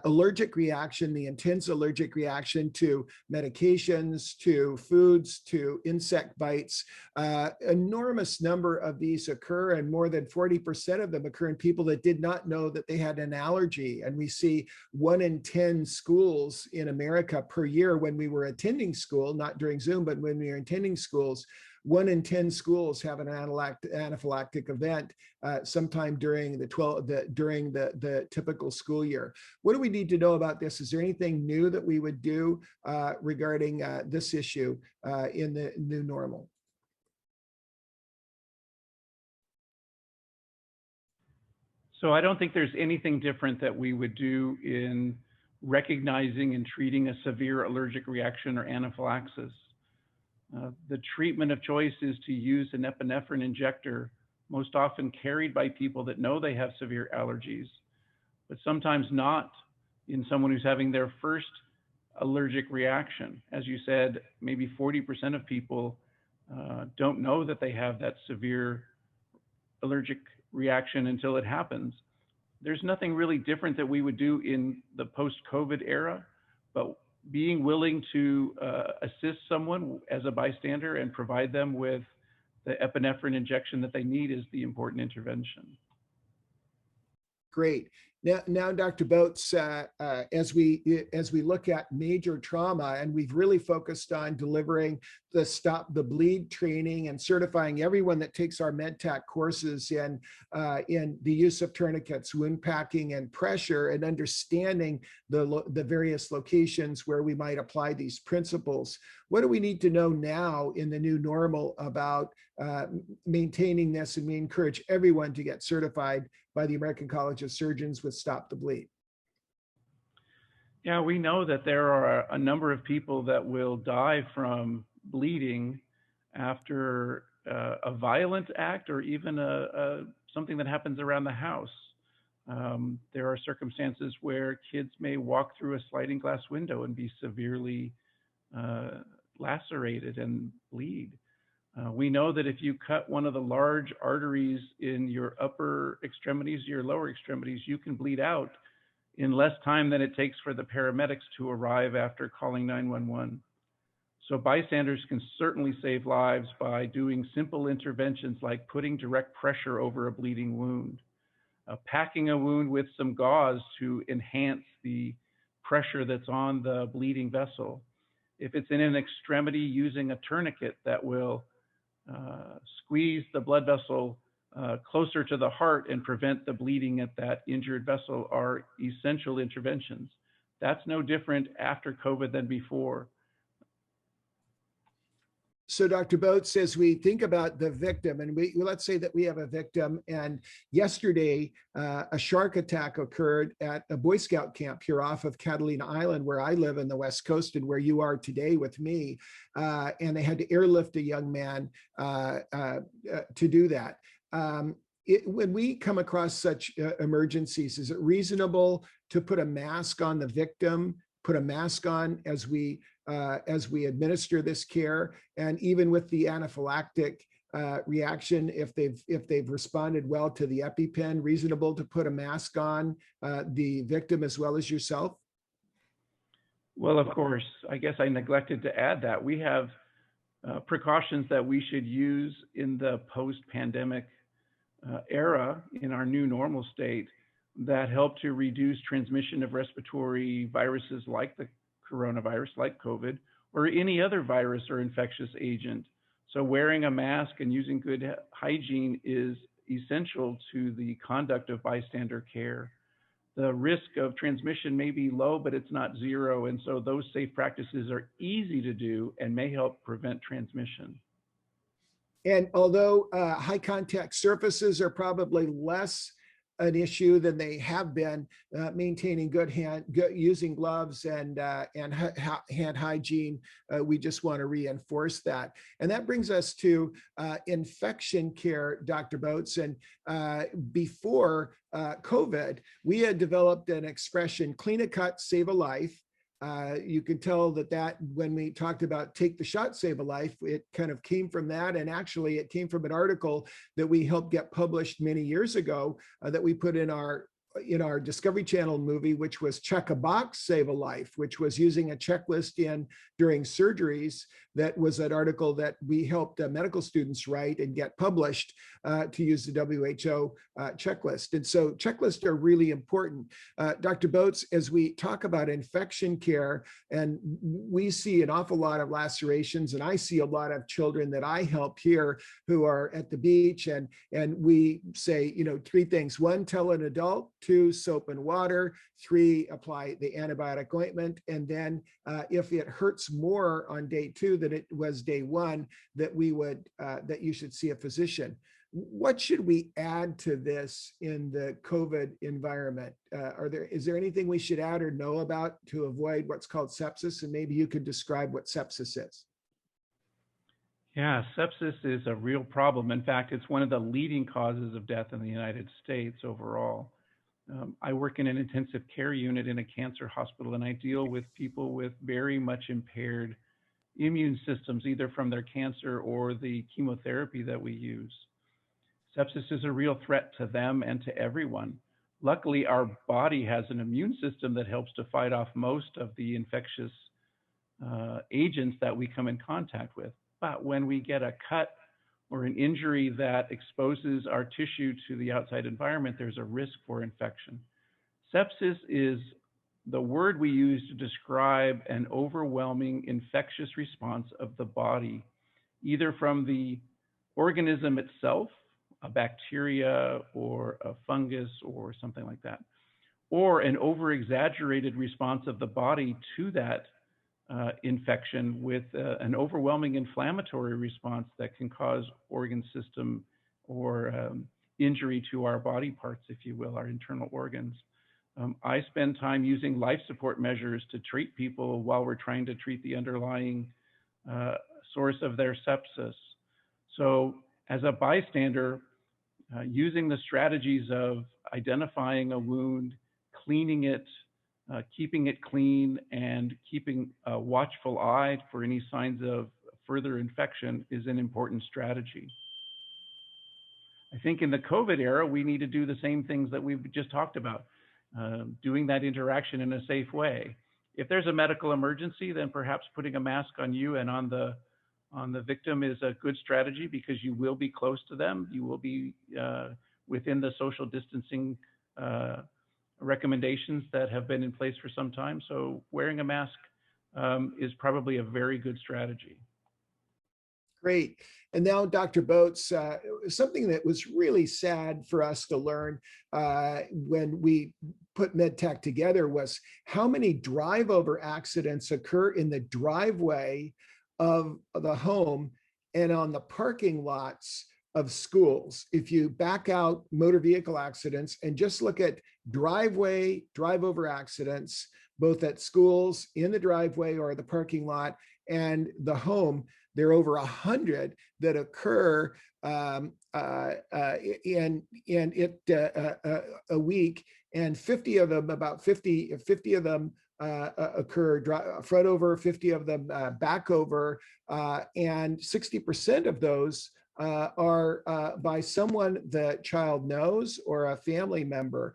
allergic reaction, the intense allergic reaction to medications, to foods, to insect bites. Enormous number of these occur, and more than 40% of them occur in people that did not know that they had an allergy. And we see 1 in 10 schools in America per year when we were attending school, not during Zoom, but when we were attending schools, 1 in 10 schools have an anaphylactic event sometime during the typical school year. What do we need to know about this? Is there anything new that we would do regarding this issue in the new normal? So I don't think there's anything different that we would do in recognizing and treating a severe allergic reaction or anaphylaxis. The treatment of choice is to use an epinephrine injector, most often carried by people that know they have severe allergies, but sometimes not in someone who's having their first allergic reaction. As you said, maybe 40% of people don't know that they have that severe allergic reaction until it happens. There's nothing really different that we would do in the post-COVID era, but being willing to assist someone as a bystander and provide them with the epinephrine injection that they need is the important intervention. Great. Now, Dr. Boats, as we look at major trauma, and we've really focused on delivering the Stop the Bleed training and certifying everyone that takes our MedTech courses in the use of tourniquets, wound packing, and pressure, and understanding the various locations where we might apply these principles. What do we need to know now in the new normal about maintaining this? And we encourage everyone to get certified by the American College of Surgeons with Stop the Bleed. Yeah, we know that there are a number of people that will die from bleeding after a violent act or even something that happens around the house. There are circumstances where kids may walk through a sliding glass window and be severely lacerated and bleed. We know that if you cut one of the large arteries in your upper extremities, your lower extremities, you can bleed out in less time than it takes for the paramedics to arrive after calling 911. So bystanders can certainly save lives by doing simple interventions like putting direct pressure over a bleeding wound, packing a wound with some gauze to enhance the pressure that's on the bleeding vessel. If it's in an extremity, using a tourniquet that will squeeze the blood vessel closer to the heart and prevent the bleeding at that injured vessel are essential interventions. That's no different after COVID than before. So Dr. Boats, as we think about the victim, and let's say that we have a victim, and yesterday a shark attack occurred at a Boy Scout camp here off of Catalina Island, where I live in the West Coast and where you are today with me, and they had to airlift a young man to do that. When we come across such emergencies, is it reasonable to put a mask on the victim, put a mask on as we administer this care, and even with the anaphylactic reaction, if they've responded well to the EpiPen, reasonable to put a mask on the victim as well as yourself? Well, of course, I guess I neglected to add that we have precautions that we should use in the post-pandemic era in our new normal state that help to reduce transmission of respiratory viruses like the coronavirus, like COVID, or any other virus or infectious agent. So wearing a mask and using good hygiene is essential to the conduct of bystander care. The risk of transmission may be low, but it's not zero. And so those safe practices are easy to do and may help prevent transmission. And although high contact surfaces are probably less an issue than they have been, maintaining using gloves and hand hygiene, we just want to reinforce that. And that brings us to infection care, Dr. Boats. And before COVID, we had developed an expression, clean a cut, save a life. You can tell that when we talked about take the shot, save a life, it kind of came from that. And actually it came from an article that we helped get published many years ago that we put in our Discovery Channel movie, which was Check a Box, Save a Life, which was using a checklist during surgeries. That was an article that we helped medical students write and get published to use the WHO checklist. And so checklists are really important. Dr. Boats, as we talk about infection care, and we see an awful lot of lacerations, and I see a lot of children that I help here who are at the beach, and we say, three things. One, tell an adult. Two, soap and water. Three, apply the antibiotic ointment. And then if it hurts more on day two than it was day one, that you should see a physician. What should we add to this in the COVID environment? Is there anything we should add or know about to avoid what's called sepsis? And maybe you could describe what sepsis is. Yeah, sepsis is a real problem. In fact, it's one of the leading causes of death in the United States overall. I work in an intensive care unit in a cancer hospital, and I deal with people with very much impaired immune systems, either from their cancer or the chemotherapy that we use. Sepsis is a real threat to them and to everyone. Luckily, our body has an immune system that helps to fight off most of the infectious agents that we come in contact with. But when we get a cut or an injury that exposes our tissue to the outside environment, there's a risk for infection. Sepsis is the word we use to describe an overwhelming infectious response of the body, either from the organism itself, a bacteria or a fungus or something like that, or an over-exaggerated response of the body to that infection with an overwhelming inflammatory response that can cause organ system or injury to our body parts, if you will, our internal organs. I spend time using life support measures to treat people while we're trying to treat the underlying source of their sepsis. So as a bystander, using the strategies of identifying a wound, cleaning it, keeping it clean, and keeping a watchful eye for any signs of further infection is an important strategy. I think in the COVID era, we need to do the same things that we've just talked about, doing that interaction in a safe way. If there's a medical emergency, then perhaps putting a mask on you and on the victim is a good strategy, because you will be close to them. You will be within the social distancing recommendations that have been in place for some time. So wearing a mask is probably a very good strategy. Great. And now, Dr. Boats, something that was really sad for us to learn when we put MedTech together was how many drive-over accidents occur in the driveway of the home and on the parking lots of schools. If you back out motor vehicle accidents and just look at drive-over accidents, both at schools, in the driveway or the parking lot, and the home, there are over 100 that occur in a week, and 50 of them, about 50 of them occur front over, 50 of them back over, and 60% of those are by someone the child knows or a family member.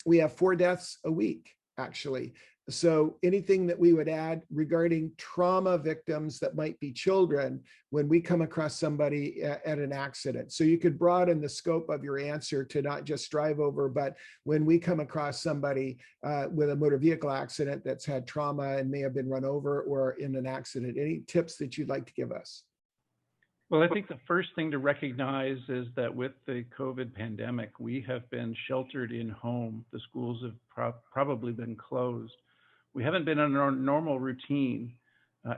We have 4 deaths a week, actually. So anything that we would add regarding trauma victims that might be children when we come across somebody at an accident. So you could broaden the scope of your answer to not just drive over, but when we come across somebody with a motor vehicle accident that's had trauma and may have been run over or in an accident, any tips that you'd like to give us? Well, I think the first thing to recognize is that with the COVID pandemic, we have been sheltered in home. The schools have probably been closed. We haven't been in our normal routine.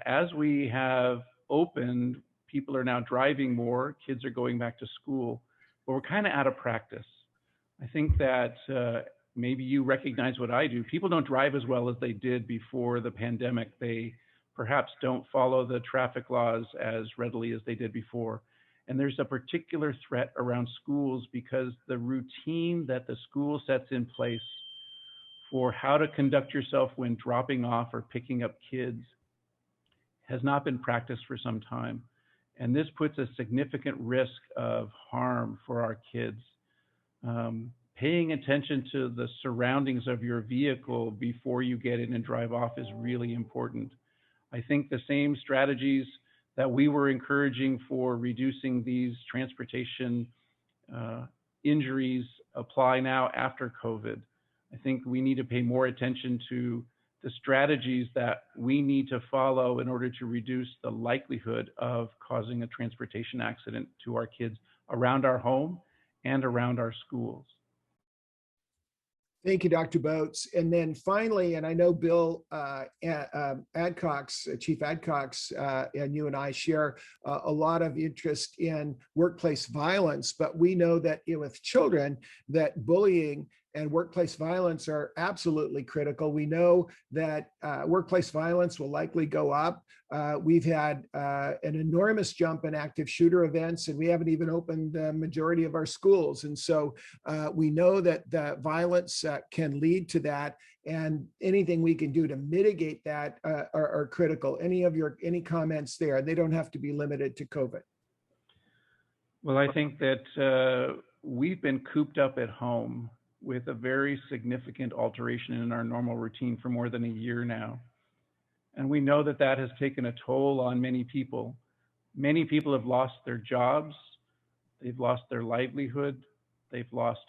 As we have opened, people are now driving more, kids are going back to school, but we're kind of out of practice. I think that maybe you recognize what I do. People don't drive as well as they did before the pandemic. They perhaps don't follow the traffic laws as readily as they did before. And there's a particular threat around schools because the routine that the school sets in place for how to conduct yourself when dropping off or picking up kids has not been practiced for some time. And this puts a significant risk of harm for our kids. Paying attention to the surroundings of your vehicle before you get in and drive off is really important. I think the same strategies that we were encouraging for reducing these transportation injuries apply now after COVID. I think we need to pay more attention to the strategies that we need to follow in order to reduce the likelihood of causing a transportation accident to our kids around our home and around our schools. Thank you, Dr. Boats. And then finally, and I know Bill Adcox, Chief Adcox, and you and I share a lot of interest in workplace violence, but we know that with children, that bullying and workplace violence are absolutely critical. We know that workplace violence will likely go up. We've had an enormous jump in active shooter events, and we haven't even opened the majority of our schools. And so we know that the violence can lead to that, and anything we can do to mitigate that are critical. Any comments there? They don't have to be limited to COVID. Well, I think that we've been cooped up at home with a very significant alteration in our normal routine for more than a year now. And we know that that has taken a toll on many people. Many people have lost their jobs, they've lost their livelihood, they've lost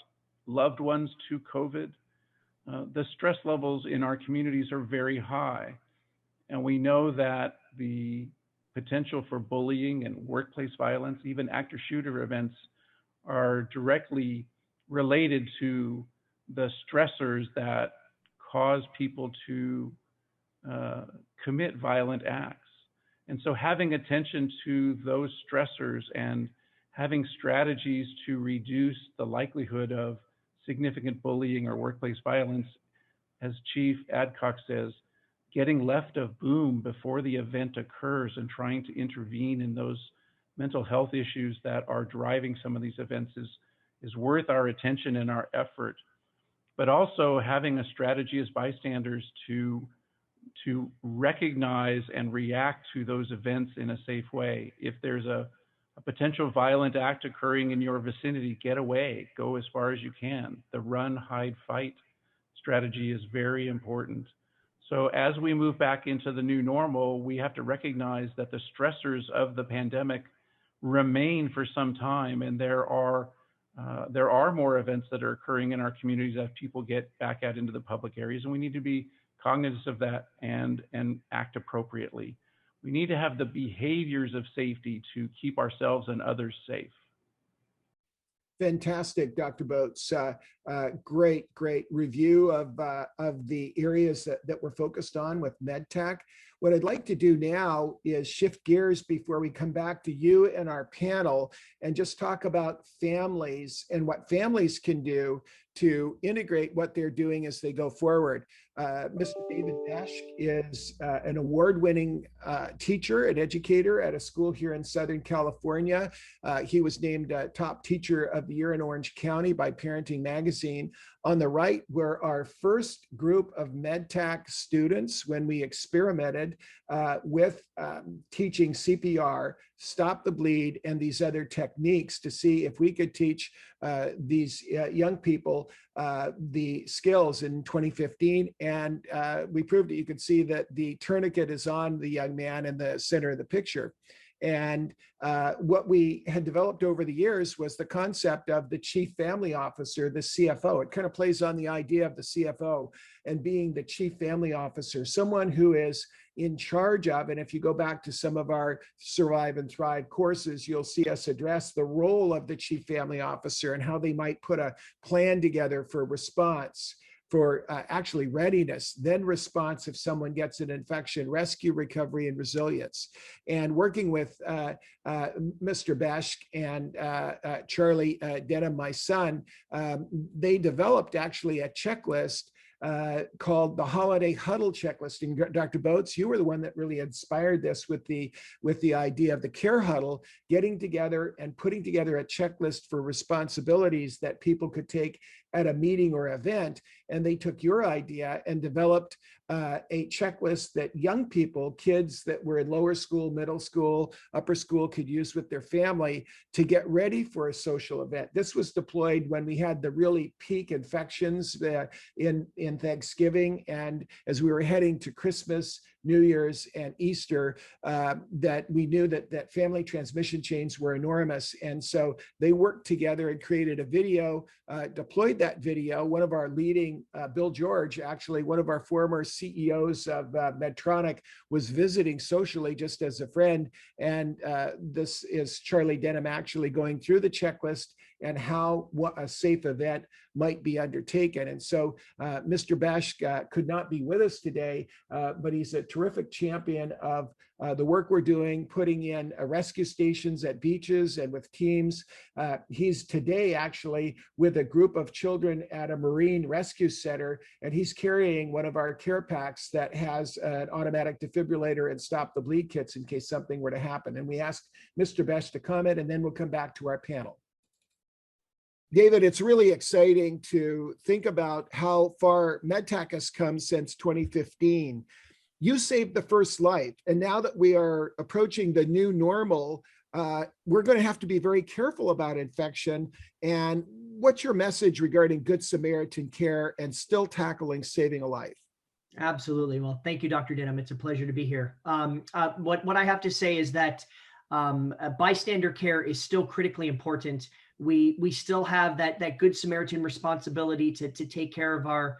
loved ones to COVID. The stress levels in our communities are very high. And we know that the potential for bullying and workplace violence, even active shooter events, are directly related to the stressors that cause people to commit violent acts. And so having attention to those stressors and having strategies to reduce the likelihood of significant bullying or workplace violence, as Chief Adcock says, getting left of boom before the event occurs and trying to intervene in those mental health issues that are driving some of these events is worth our attention and our effort. But also having a strategy as bystanders to recognize and react to those events in a safe way. If there's a potential violent act occurring in your vicinity, get away, go as far as you can. The run, hide, fight strategy is very important. So as we move back into the new normal, we have to recognize that the stressors of the pandemic remain for some time, and there are more events that are occurring in our communities as people get back out into the public areas, and we need to be cognizant of that and act appropriately. We need to have the behaviors of safety to keep ourselves and others safe. Fantastic, Dr. Boats. Great review of the areas that we're focused on with MedTech. What I'd like to do now is shift gears before we come back to you and our panel and just talk about families and what families can do to integrate what they're doing as they go forward. Mr. David Besch is an award-winning teacher and educator at a school here in Southern California. He was named Top Teacher of the Year in Orange County by Parenting Magazine. On the right were our first group of MedTech students when we experimented with teaching CPR, stop the bleed, and these other techniques to see if we could teach these young people the skills in 2015. And we proved it. You could see that the tourniquet is on the young man in the center of the picture. And what we had developed over the years was the concept of the chief family officer, the CFO. It kind of plays on the idea of the CFO and being the chief family officer, someone who is in charge of, and if you go back to some of our Survive and Thrive courses, you'll see us address the role of the chief family officer and how they might put a plan together for response, for actually readiness, then response if someone gets an infection, rescue, recovery, and resilience. And working with Mr. Besch and Charlie Denham, my son, they developed actually a checklist called the Holiday Huddle Checklist. And Dr. Boats, you were the one that really inspired this with the idea of the Care Huddle, getting together and putting together a checklist for responsibilities that people could take at a meeting or event. And they took your idea and developed a checklist that young people, kids that were in lower school, middle school, upper school could use with their family to get ready for a social event. This was deployed when we had the really peak infections in Thanksgiving. And as we were heading to Christmas, New Year's, and Easter, that we knew that family transmission chains were enormous. And so they worked together and created a video, deployed that video. One of our leading, Bill George, actually one of our former CEOs of Medtronic, was visiting socially just as a friend. And this is Charlie Denham actually going through the checklist and how what a safe event might be undertaken. And so Mr. Besch could not be with us today, but he's a terrific champion of the work we're doing, putting in rescue stations at beaches and with teams. He's today actually with a group of children at a marine rescue center, and he's carrying one of our care packs that has an automatic defibrillator and stop the bleed kits in case something were to happen. And we asked Mr. Besch to comment, and then we'll come back to our panel. David, it's really exciting to think about how far MedTech has come since 2015. You saved the first life, and now that we are approaching the new normal, we're going to have to be very careful about infection. And what's your message regarding Good Samaritan care and still tackling saving a life? Absolutely. Well, thank you, Dr. Denham. It's a pleasure to be here. What I have to say is that bystander care is still critically important. We still have that Good Samaritan responsibility to take care of our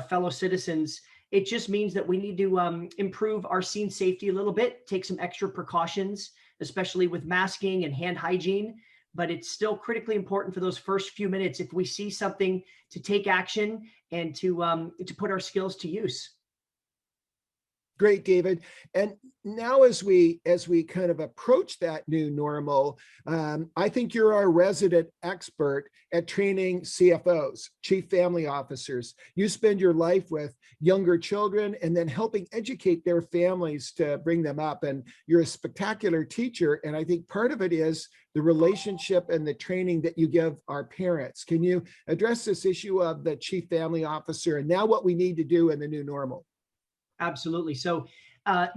fellow citizens. It just means that we need to improve our scene safety a little bit, take some extra precautions, especially with masking and hand hygiene. But it's still critically important for those first few minutes, if we see something, to take action and to put our skills to use. Great, David. And now as we kind of approach that new normal, I think you're our resident expert at training CFOs, Chief Family Officers. You spend your life with younger children and then helping educate their families to bring them up. And you're a spectacular teacher. And I think part of it is the relationship and the training that you give our parents. Can you address this issue of the Chief Family Officer and now what we need to do in the new normal? Absolutely. So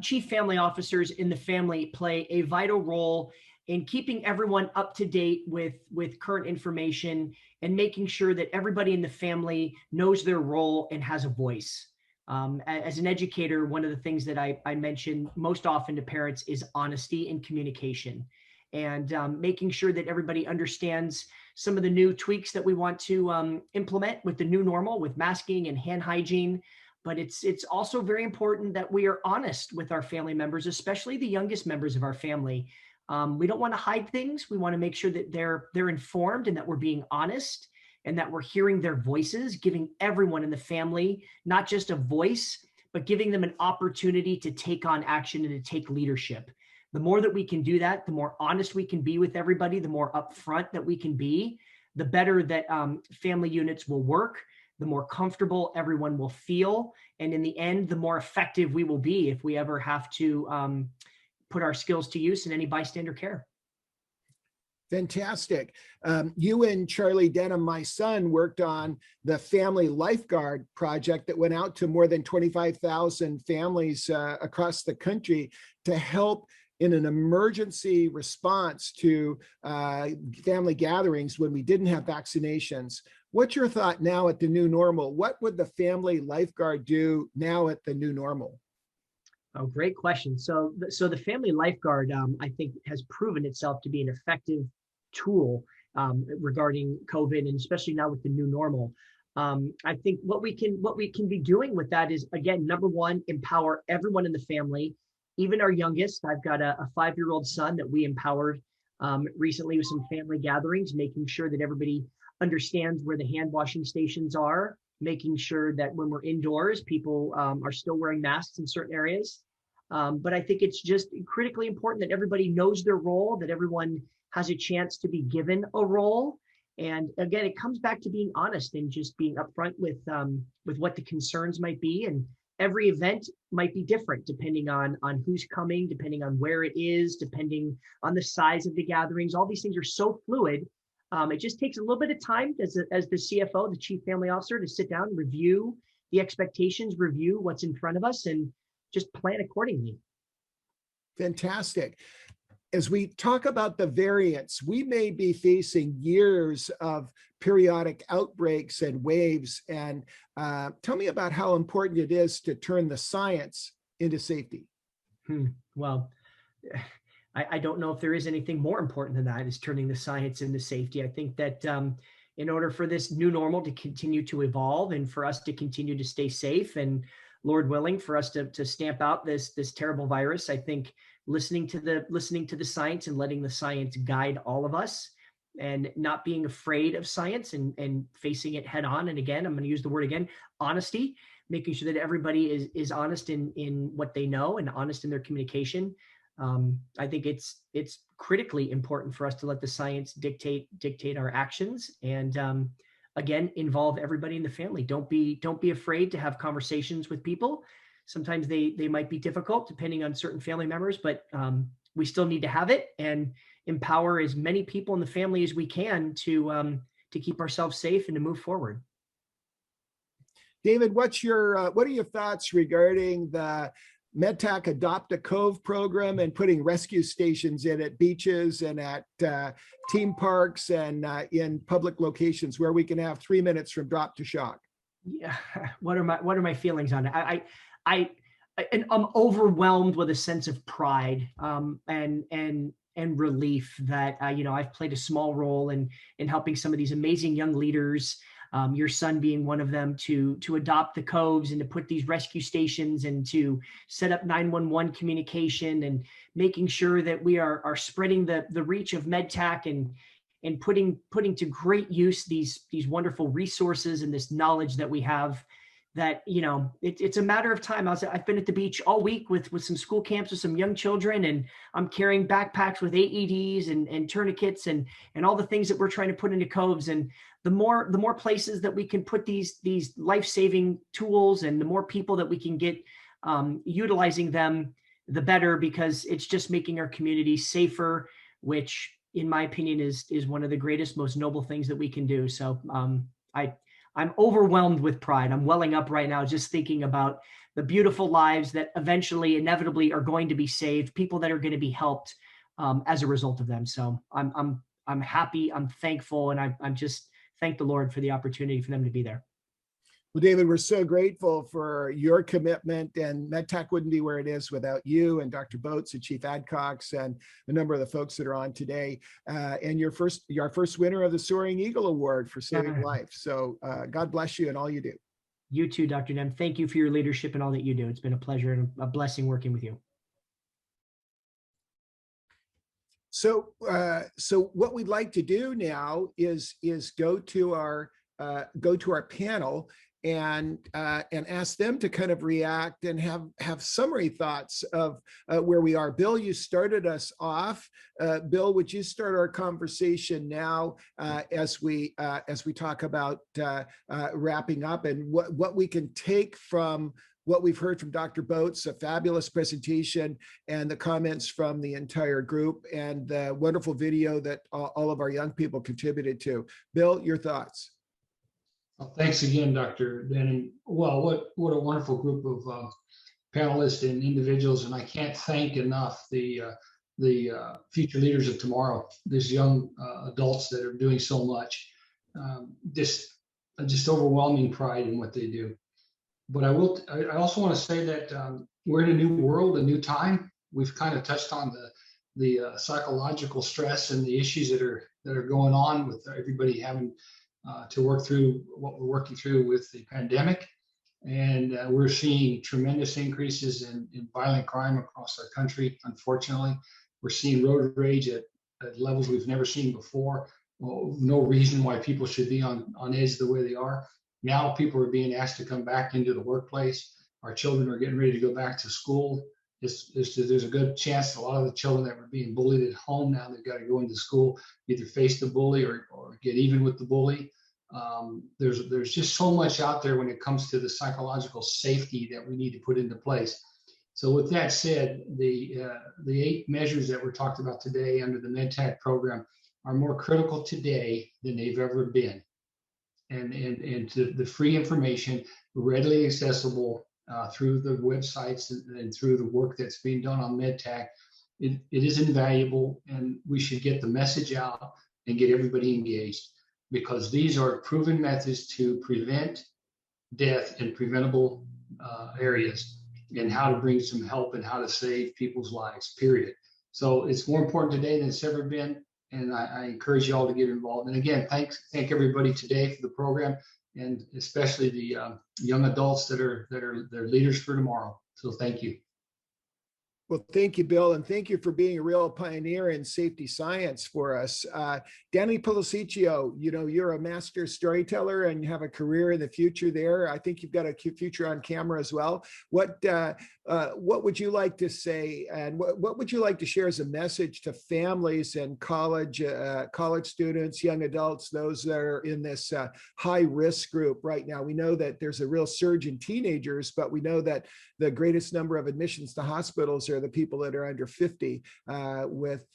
chief family officers in the family play a vital role in keeping everyone up to date with current information and making sure that everybody in the family knows their role and has a voice. As an educator, one of the things that I mention most often to parents is honesty and communication, and making sure that everybody understands some of the new tweaks that we want to implement with the new normal, with masking and hand hygiene. But it's also very important that we are honest with our family members, especially the youngest members of our family. We don't want to hide things. We want to make sure that they're informed and that we're being honest and that we're hearing their voices, giving everyone in the family not just a voice, but giving them an opportunity to take on action and to take leadership. The more that we can do that, the more honest we can be with everybody, the more upfront that we can be, the better that family units will work, the more comfortable everyone will feel. And in the end, the more effective we will be if we ever have to put our skills to use in any bystander care. Fantastic. You and Charlie Denham, my son, worked on the Family Lifeguard project that went out to more than 25,000 families across the country to help in an emergency response to family gatherings when we didn't have vaccinations. What's your thought now at the new normal? What would the Family Lifeguard do now at the new normal? Oh, great question. So the Family Lifeguard, I think, has proven itself to be an effective tool regarding COVID, and especially now with the new normal. I think what we can be doing with that is, again, number one, empower everyone in the family, even our youngest. I've got a 5-year-old son that we empowered recently with some family gatherings, making sure that everybody understands where the hand washing stations are, making sure that when we're indoors, people are still wearing masks in certain areas. But I think it's just critically important that everybody knows their role, that everyone has a chance to be given a role. And again, it comes back to being honest and just being upfront with what the concerns might be. And every event might be different depending on who's coming, depending on where it is, depending on the size of the gatherings. All these things are so fluid. It just takes a little bit of time as the CFO, the Chief Family Officer, to sit down, review the expectations, review what's in front of us, and just plan accordingly. Fantastic. As we talk about the variants, we may be facing years of periodic outbreaks and waves. And tell me about how important it is to turn the science into safety. Well, I don't know if there is anything more important than that, is turning the science into safety. I think that in order for this new normal to continue to evolve and for us to continue to stay safe, and Lord willing, for us to stamp out this terrible virus, I think listening to the science and letting the science guide all of us and not being afraid of science and facing it head on. And again, I'm going to use the word again, honesty, making sure that everybody is honest in what they know and honest in their communication. I think it's critically important for us to let the science dictate our actions, and again, involve everybody in the family. Don't be afraid to have conversations with people. Sometimes they might be difficult depending on certain family members, but we still need to have it and empower as many people in the family as we can to keep ourselves safe and to move forward. David, what are your thoughts regarding the MedTac Adopt a Cove program and putting rescue stations in at beaches and at theme parks and in public locations where we can have 3 minutes from drop to shock? Yeah, what are my feelings on it? I'm overwhelmed with a sense of pride and relief that I've played a small role in helping some of these amazing young leaders, your son being one of them, to adopt the coves and to put these rescue stations and to set up 911 communication and making sure that we are spreading the reach of MedTac and putting to great use these wonderful resources and this knowledge that we have. That it's a matter of time. I've been at the beach all week with some school camps with some young children, and I'm carrying backpacks with AEDs and tourniquets and all the things that we're trying to put into coves. And the more places that we can put these life-saving tools, and the more people that we can get utilizing them, the better, because it's just making our community safer, which in my opinion is one of the greatest, most noble things that we can do. So I'm overwhelmed with pride. I'm welling up right now just thinking about the beautiful lives that eventually, inevitably, are going to be saved, people that are going to be helped as a result of them. So I'm happy, I'm thankful, and I'm just thank the Lord for the opportunity for them to be there. Well, David, we're so grateful for your commitment, and MedTac wouldn't be where it is without you and Dr. Boats and Chief Adcox and a number of the folks that are on today. And your first winner of the Soaring Eagle Award for saving life. So God bless you and all you do. You too, Dr. Nem. Thank you for your leadership and all that you do. It's been a pleasure and a blessing working with you. So what we'd like to do now is go to our panel and ask them to kind of react and have summary thoughts of where we are. Bill, you started us off. Bill, would you start our conversation now as we talk about wrapping up and what we can take from what we've heard from Dr. Boats, a fabulous presentation, and the comments from the entire group, and the wonderful video that all of our young people contributed to. Bill, your thoughts? Well, thanks again, Dr. Denham. Well, what a wonderful group of panelists and individuals, and I can't thank enough the future leaders of tomorrow, these young adults that are doing so much. Just overwhelming pride in what they do. But I also want to say that we're in a new world, a new time. We've kind of touched on the psychological stress and the issues that are going on with everybody having to work through what we're working through with the pandemic. And we're seeing tremendous increases in violent crime across our country. Unfortunately, we're seeing road rage at levels we've never seen before. Well, no reason why people should be on edge the way they are. Now people are being asked to come back into the workplace. Our children are getting ready to go back to school. There's a good chance a lot of the children that were being bullied at home, now they've got to go into school, either face the bully or get even with the bully. There's just so much out there when it comes to the psychological safety that we need to put into place. So with that said, the 8 measures that were talked about today under the MedTac program are more critical today than they've ever been. And to the free information, readily accessible through the websites and through the work that's being done on MedTac, it is invaluable, and we should get the message out and get everybody engaged, because these are proven methods to prevent death in preventable areas, and how to bring some help and how to save people's lives, period. So it's more important today than it's ever been. And I encourage you all to get involved. And again, thank everybody today for the program, and especially the young adults that are leaders for tomorrow. So thank you. Well, thank you, Bill, and thank you for being a real pioneer in safety science for us. Danny Polisicchio, you're a master storyteller and you have a career in the future there. I think you've got a future on camera as well. What would you like to say, and what would you like to share as a message to families and college students, young adults, those that are in this high risk group right now? We know that there's a real surge in teenagers, but we know that the greatest number of admissions to hospitals are the people that are under 50 with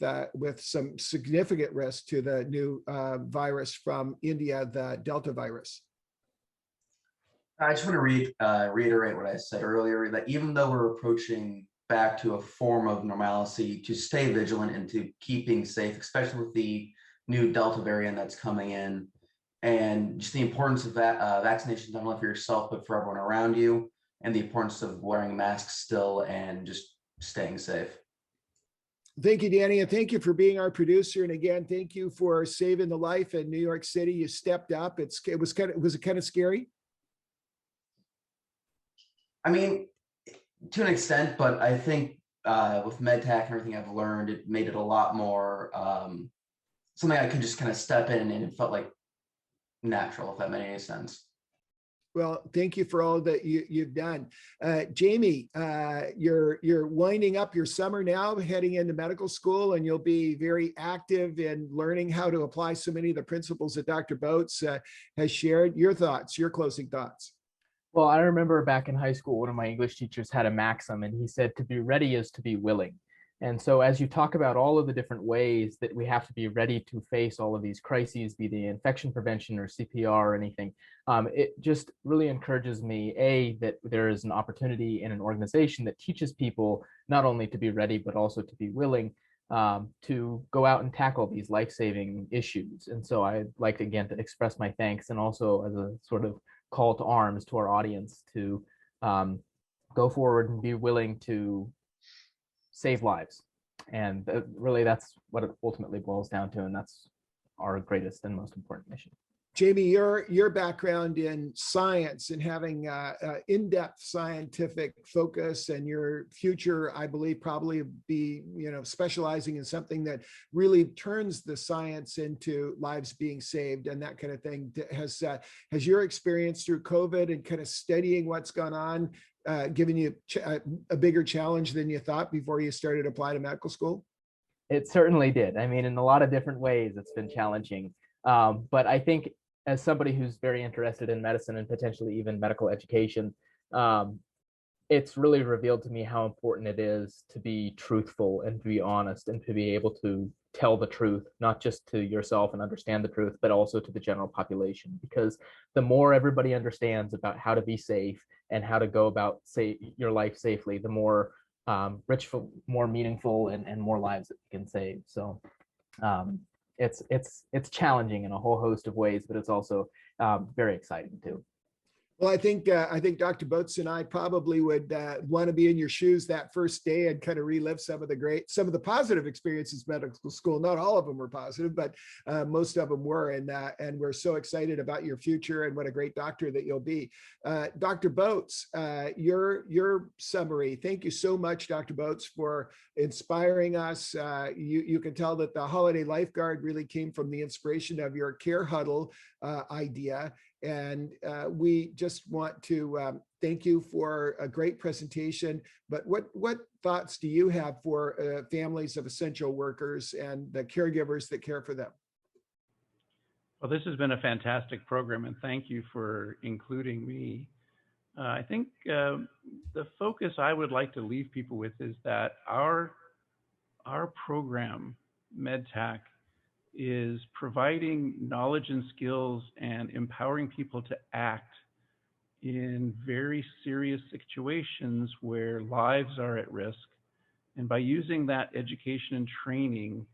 some significant risk to the new virus from India, the Delta virus. I just want to reiterate what I said earlier, that even though we're approaching back to a form of normalcy, to stay vigilant and to keeping safe, especially with the new Delta variant that's coming in, and just the importance of vaccination, not only for yourself, but for everyone around you, and the importance of wearing masks still and just staying safe. Thank you, Danny, and thank you for being our producer. And again, thank you for saving the life in New York City. You stepped up. Was it kind of scary? I mean, to an extent, but I think with MedTech and everything I've learned, it made it a lot more something I could just kind of step in, and it felt like natural, if that made any sense. Well, thank you for all that you've done. Jamie, you're winding up your summer now, heading into medical school, and you'll be very active in learning how to apply so many of the principles that Dr. Boats has shared. Your thoughts, your closing thoughts. Well, I remember back in high school, one of my English teachers had a maxim, and he said, to be ready is to be willing. And so as you talk about all of the different ways that we have to be ready to face all of these crises, be they infection prevention or CPR or anything, it just really encourages me, that there is an opportunity in an organization that teaches people not only to be ready, but also to be willing to go out and tackle these life-saving issues. And so I'd like, again, to express my thanks, and also as a sort of call to arms to our audience to go forward and be willing to save lives. And really, that's what it ultimately boils down to, and that's our greatest and most important mission. Jamie, your background in science and having in-depth scientific focus, and your future, I believe, probably be specializing in something that really turns the science into lives being saved and that kind of thing. Has your experience through COVID and kind of studying what's gone on given you a bigger challenge than you thought before you started applying to medical school? It certainly did. I mean, in a lot of different ways, it's been challenging. But I think, as somebody who's very interested in medicine and potentially even medical education, it's really revealed to me how important it is to be truthful and to be honest and to be able to tell the truth, not just to yourself and understand the truth, but also to the general population. Because the more everybody understands about how to be safe and how to go about your life safely, the more rich, more meaningful, and more lives that we can save. So it's challenging in a whole host of ways, but it's also very exciting too. Well, I think Dr. Boats and I probably would want to be in your shoes that first day and kind of relive some of the positive experiences medical school. Not all of them were positive, but most of them were, and we're so excited about your future and what a great doctor that you'll be. Dr. Boats, your summary. Thank you so much, Dr. Boats, for inspiring us. You can tell that the holiday lifeguard really came from the inspiration of your care huddle idea. And we just want to thank you for a great presentation. But what thoughts do you have for families of essential workers and the caregivers that care for them? Well, this has been a fantastic program, and thank you for including me. I think the focus I would like to leave people with is that our program, MedTech, is providing knowledge and skills and empowering people to act in very serious situations where lives are at risk. And by using that education and training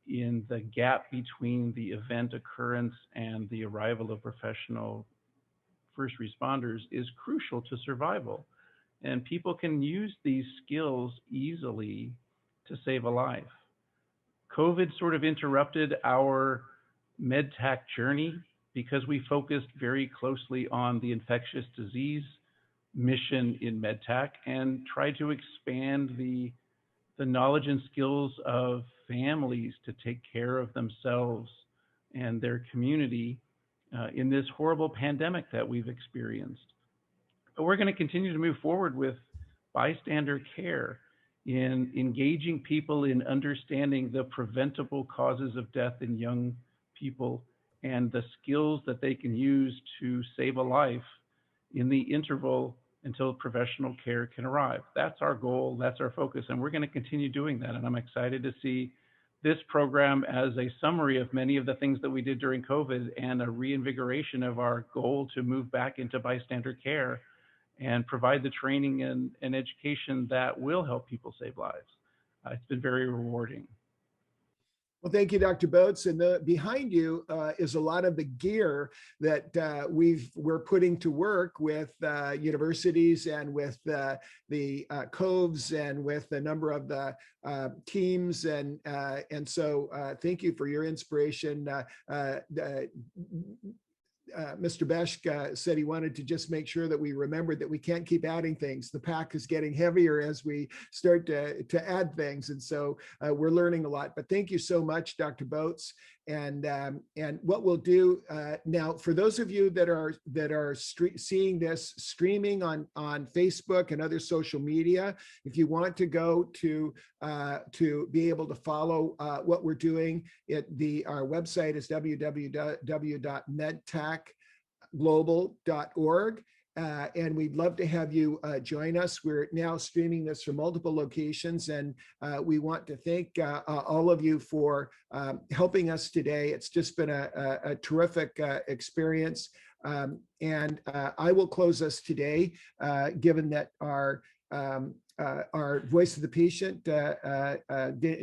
in the gap between the event occurrence and the arrival of professional first responders is crucial to survival. And people can use these skills easily to save a life. COVID sort of interrupted our MedTech journey because we focused very closely on the infectious disease mission in MedTech and try to expand the knowledge and skills of families to take care of themselves and their community in this horrible pandemic that we've experienced. But we're going to continue to move forward with bystander care in engaging people in understanding the preventable causes of death in young people and the skills that they can use to save a life in the interval until professional care can arrive. That's our goal, that's our focus, and we're going to continue doing that. And I'm excited to see this program as a summary of many of the things that we did during COVID and a reinvigoration of our goal to move back into bystander care and provide the training and education that will help people save lives. It's been very rewarding. Well, thank you, Dr. Boats. And behind you is a lot of the gear that we're putting to work with universities and with the coves and with a number of the teams. And so thank you for your inspiration. Mr. Besch said he wanted to just make sure that we remembered that we can't keep adding things. The pack is getting heavier as we start to add things. And so we're learning a lot. But thank you so much, Dr. Boats. And what we'll do now, for those of you that are seeing this streaming on Facebook and other social media, if you want to go to be able to follow what we're doing, our website is www.medtechglobal.org. And we'd love to have you join us. We're now streaming this from multiple locations, and we want to thank all of you for helping us today. It's just been a terrific experience. And I will close us today, given that our voice of the patient,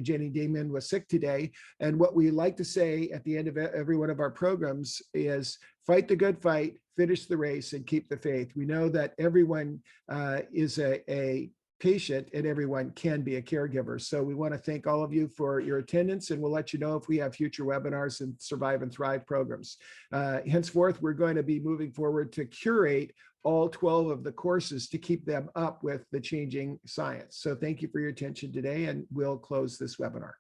Jenny Damon, was sick today. And what we like to say at the end of every one of our programs is fight the good fight, finish the race, and keep the faith. We know that everyone is a patient and everyone can be a caregiver. So we want to thank all of you for your attendance, and we'll let you know if we have future webinars and Survive and Thrive programs. Henceforth, we're going to be moving forward to curate all 12 of the courses to keep them up with the changing science. So thank you for your attention today, and we'll close this webinar.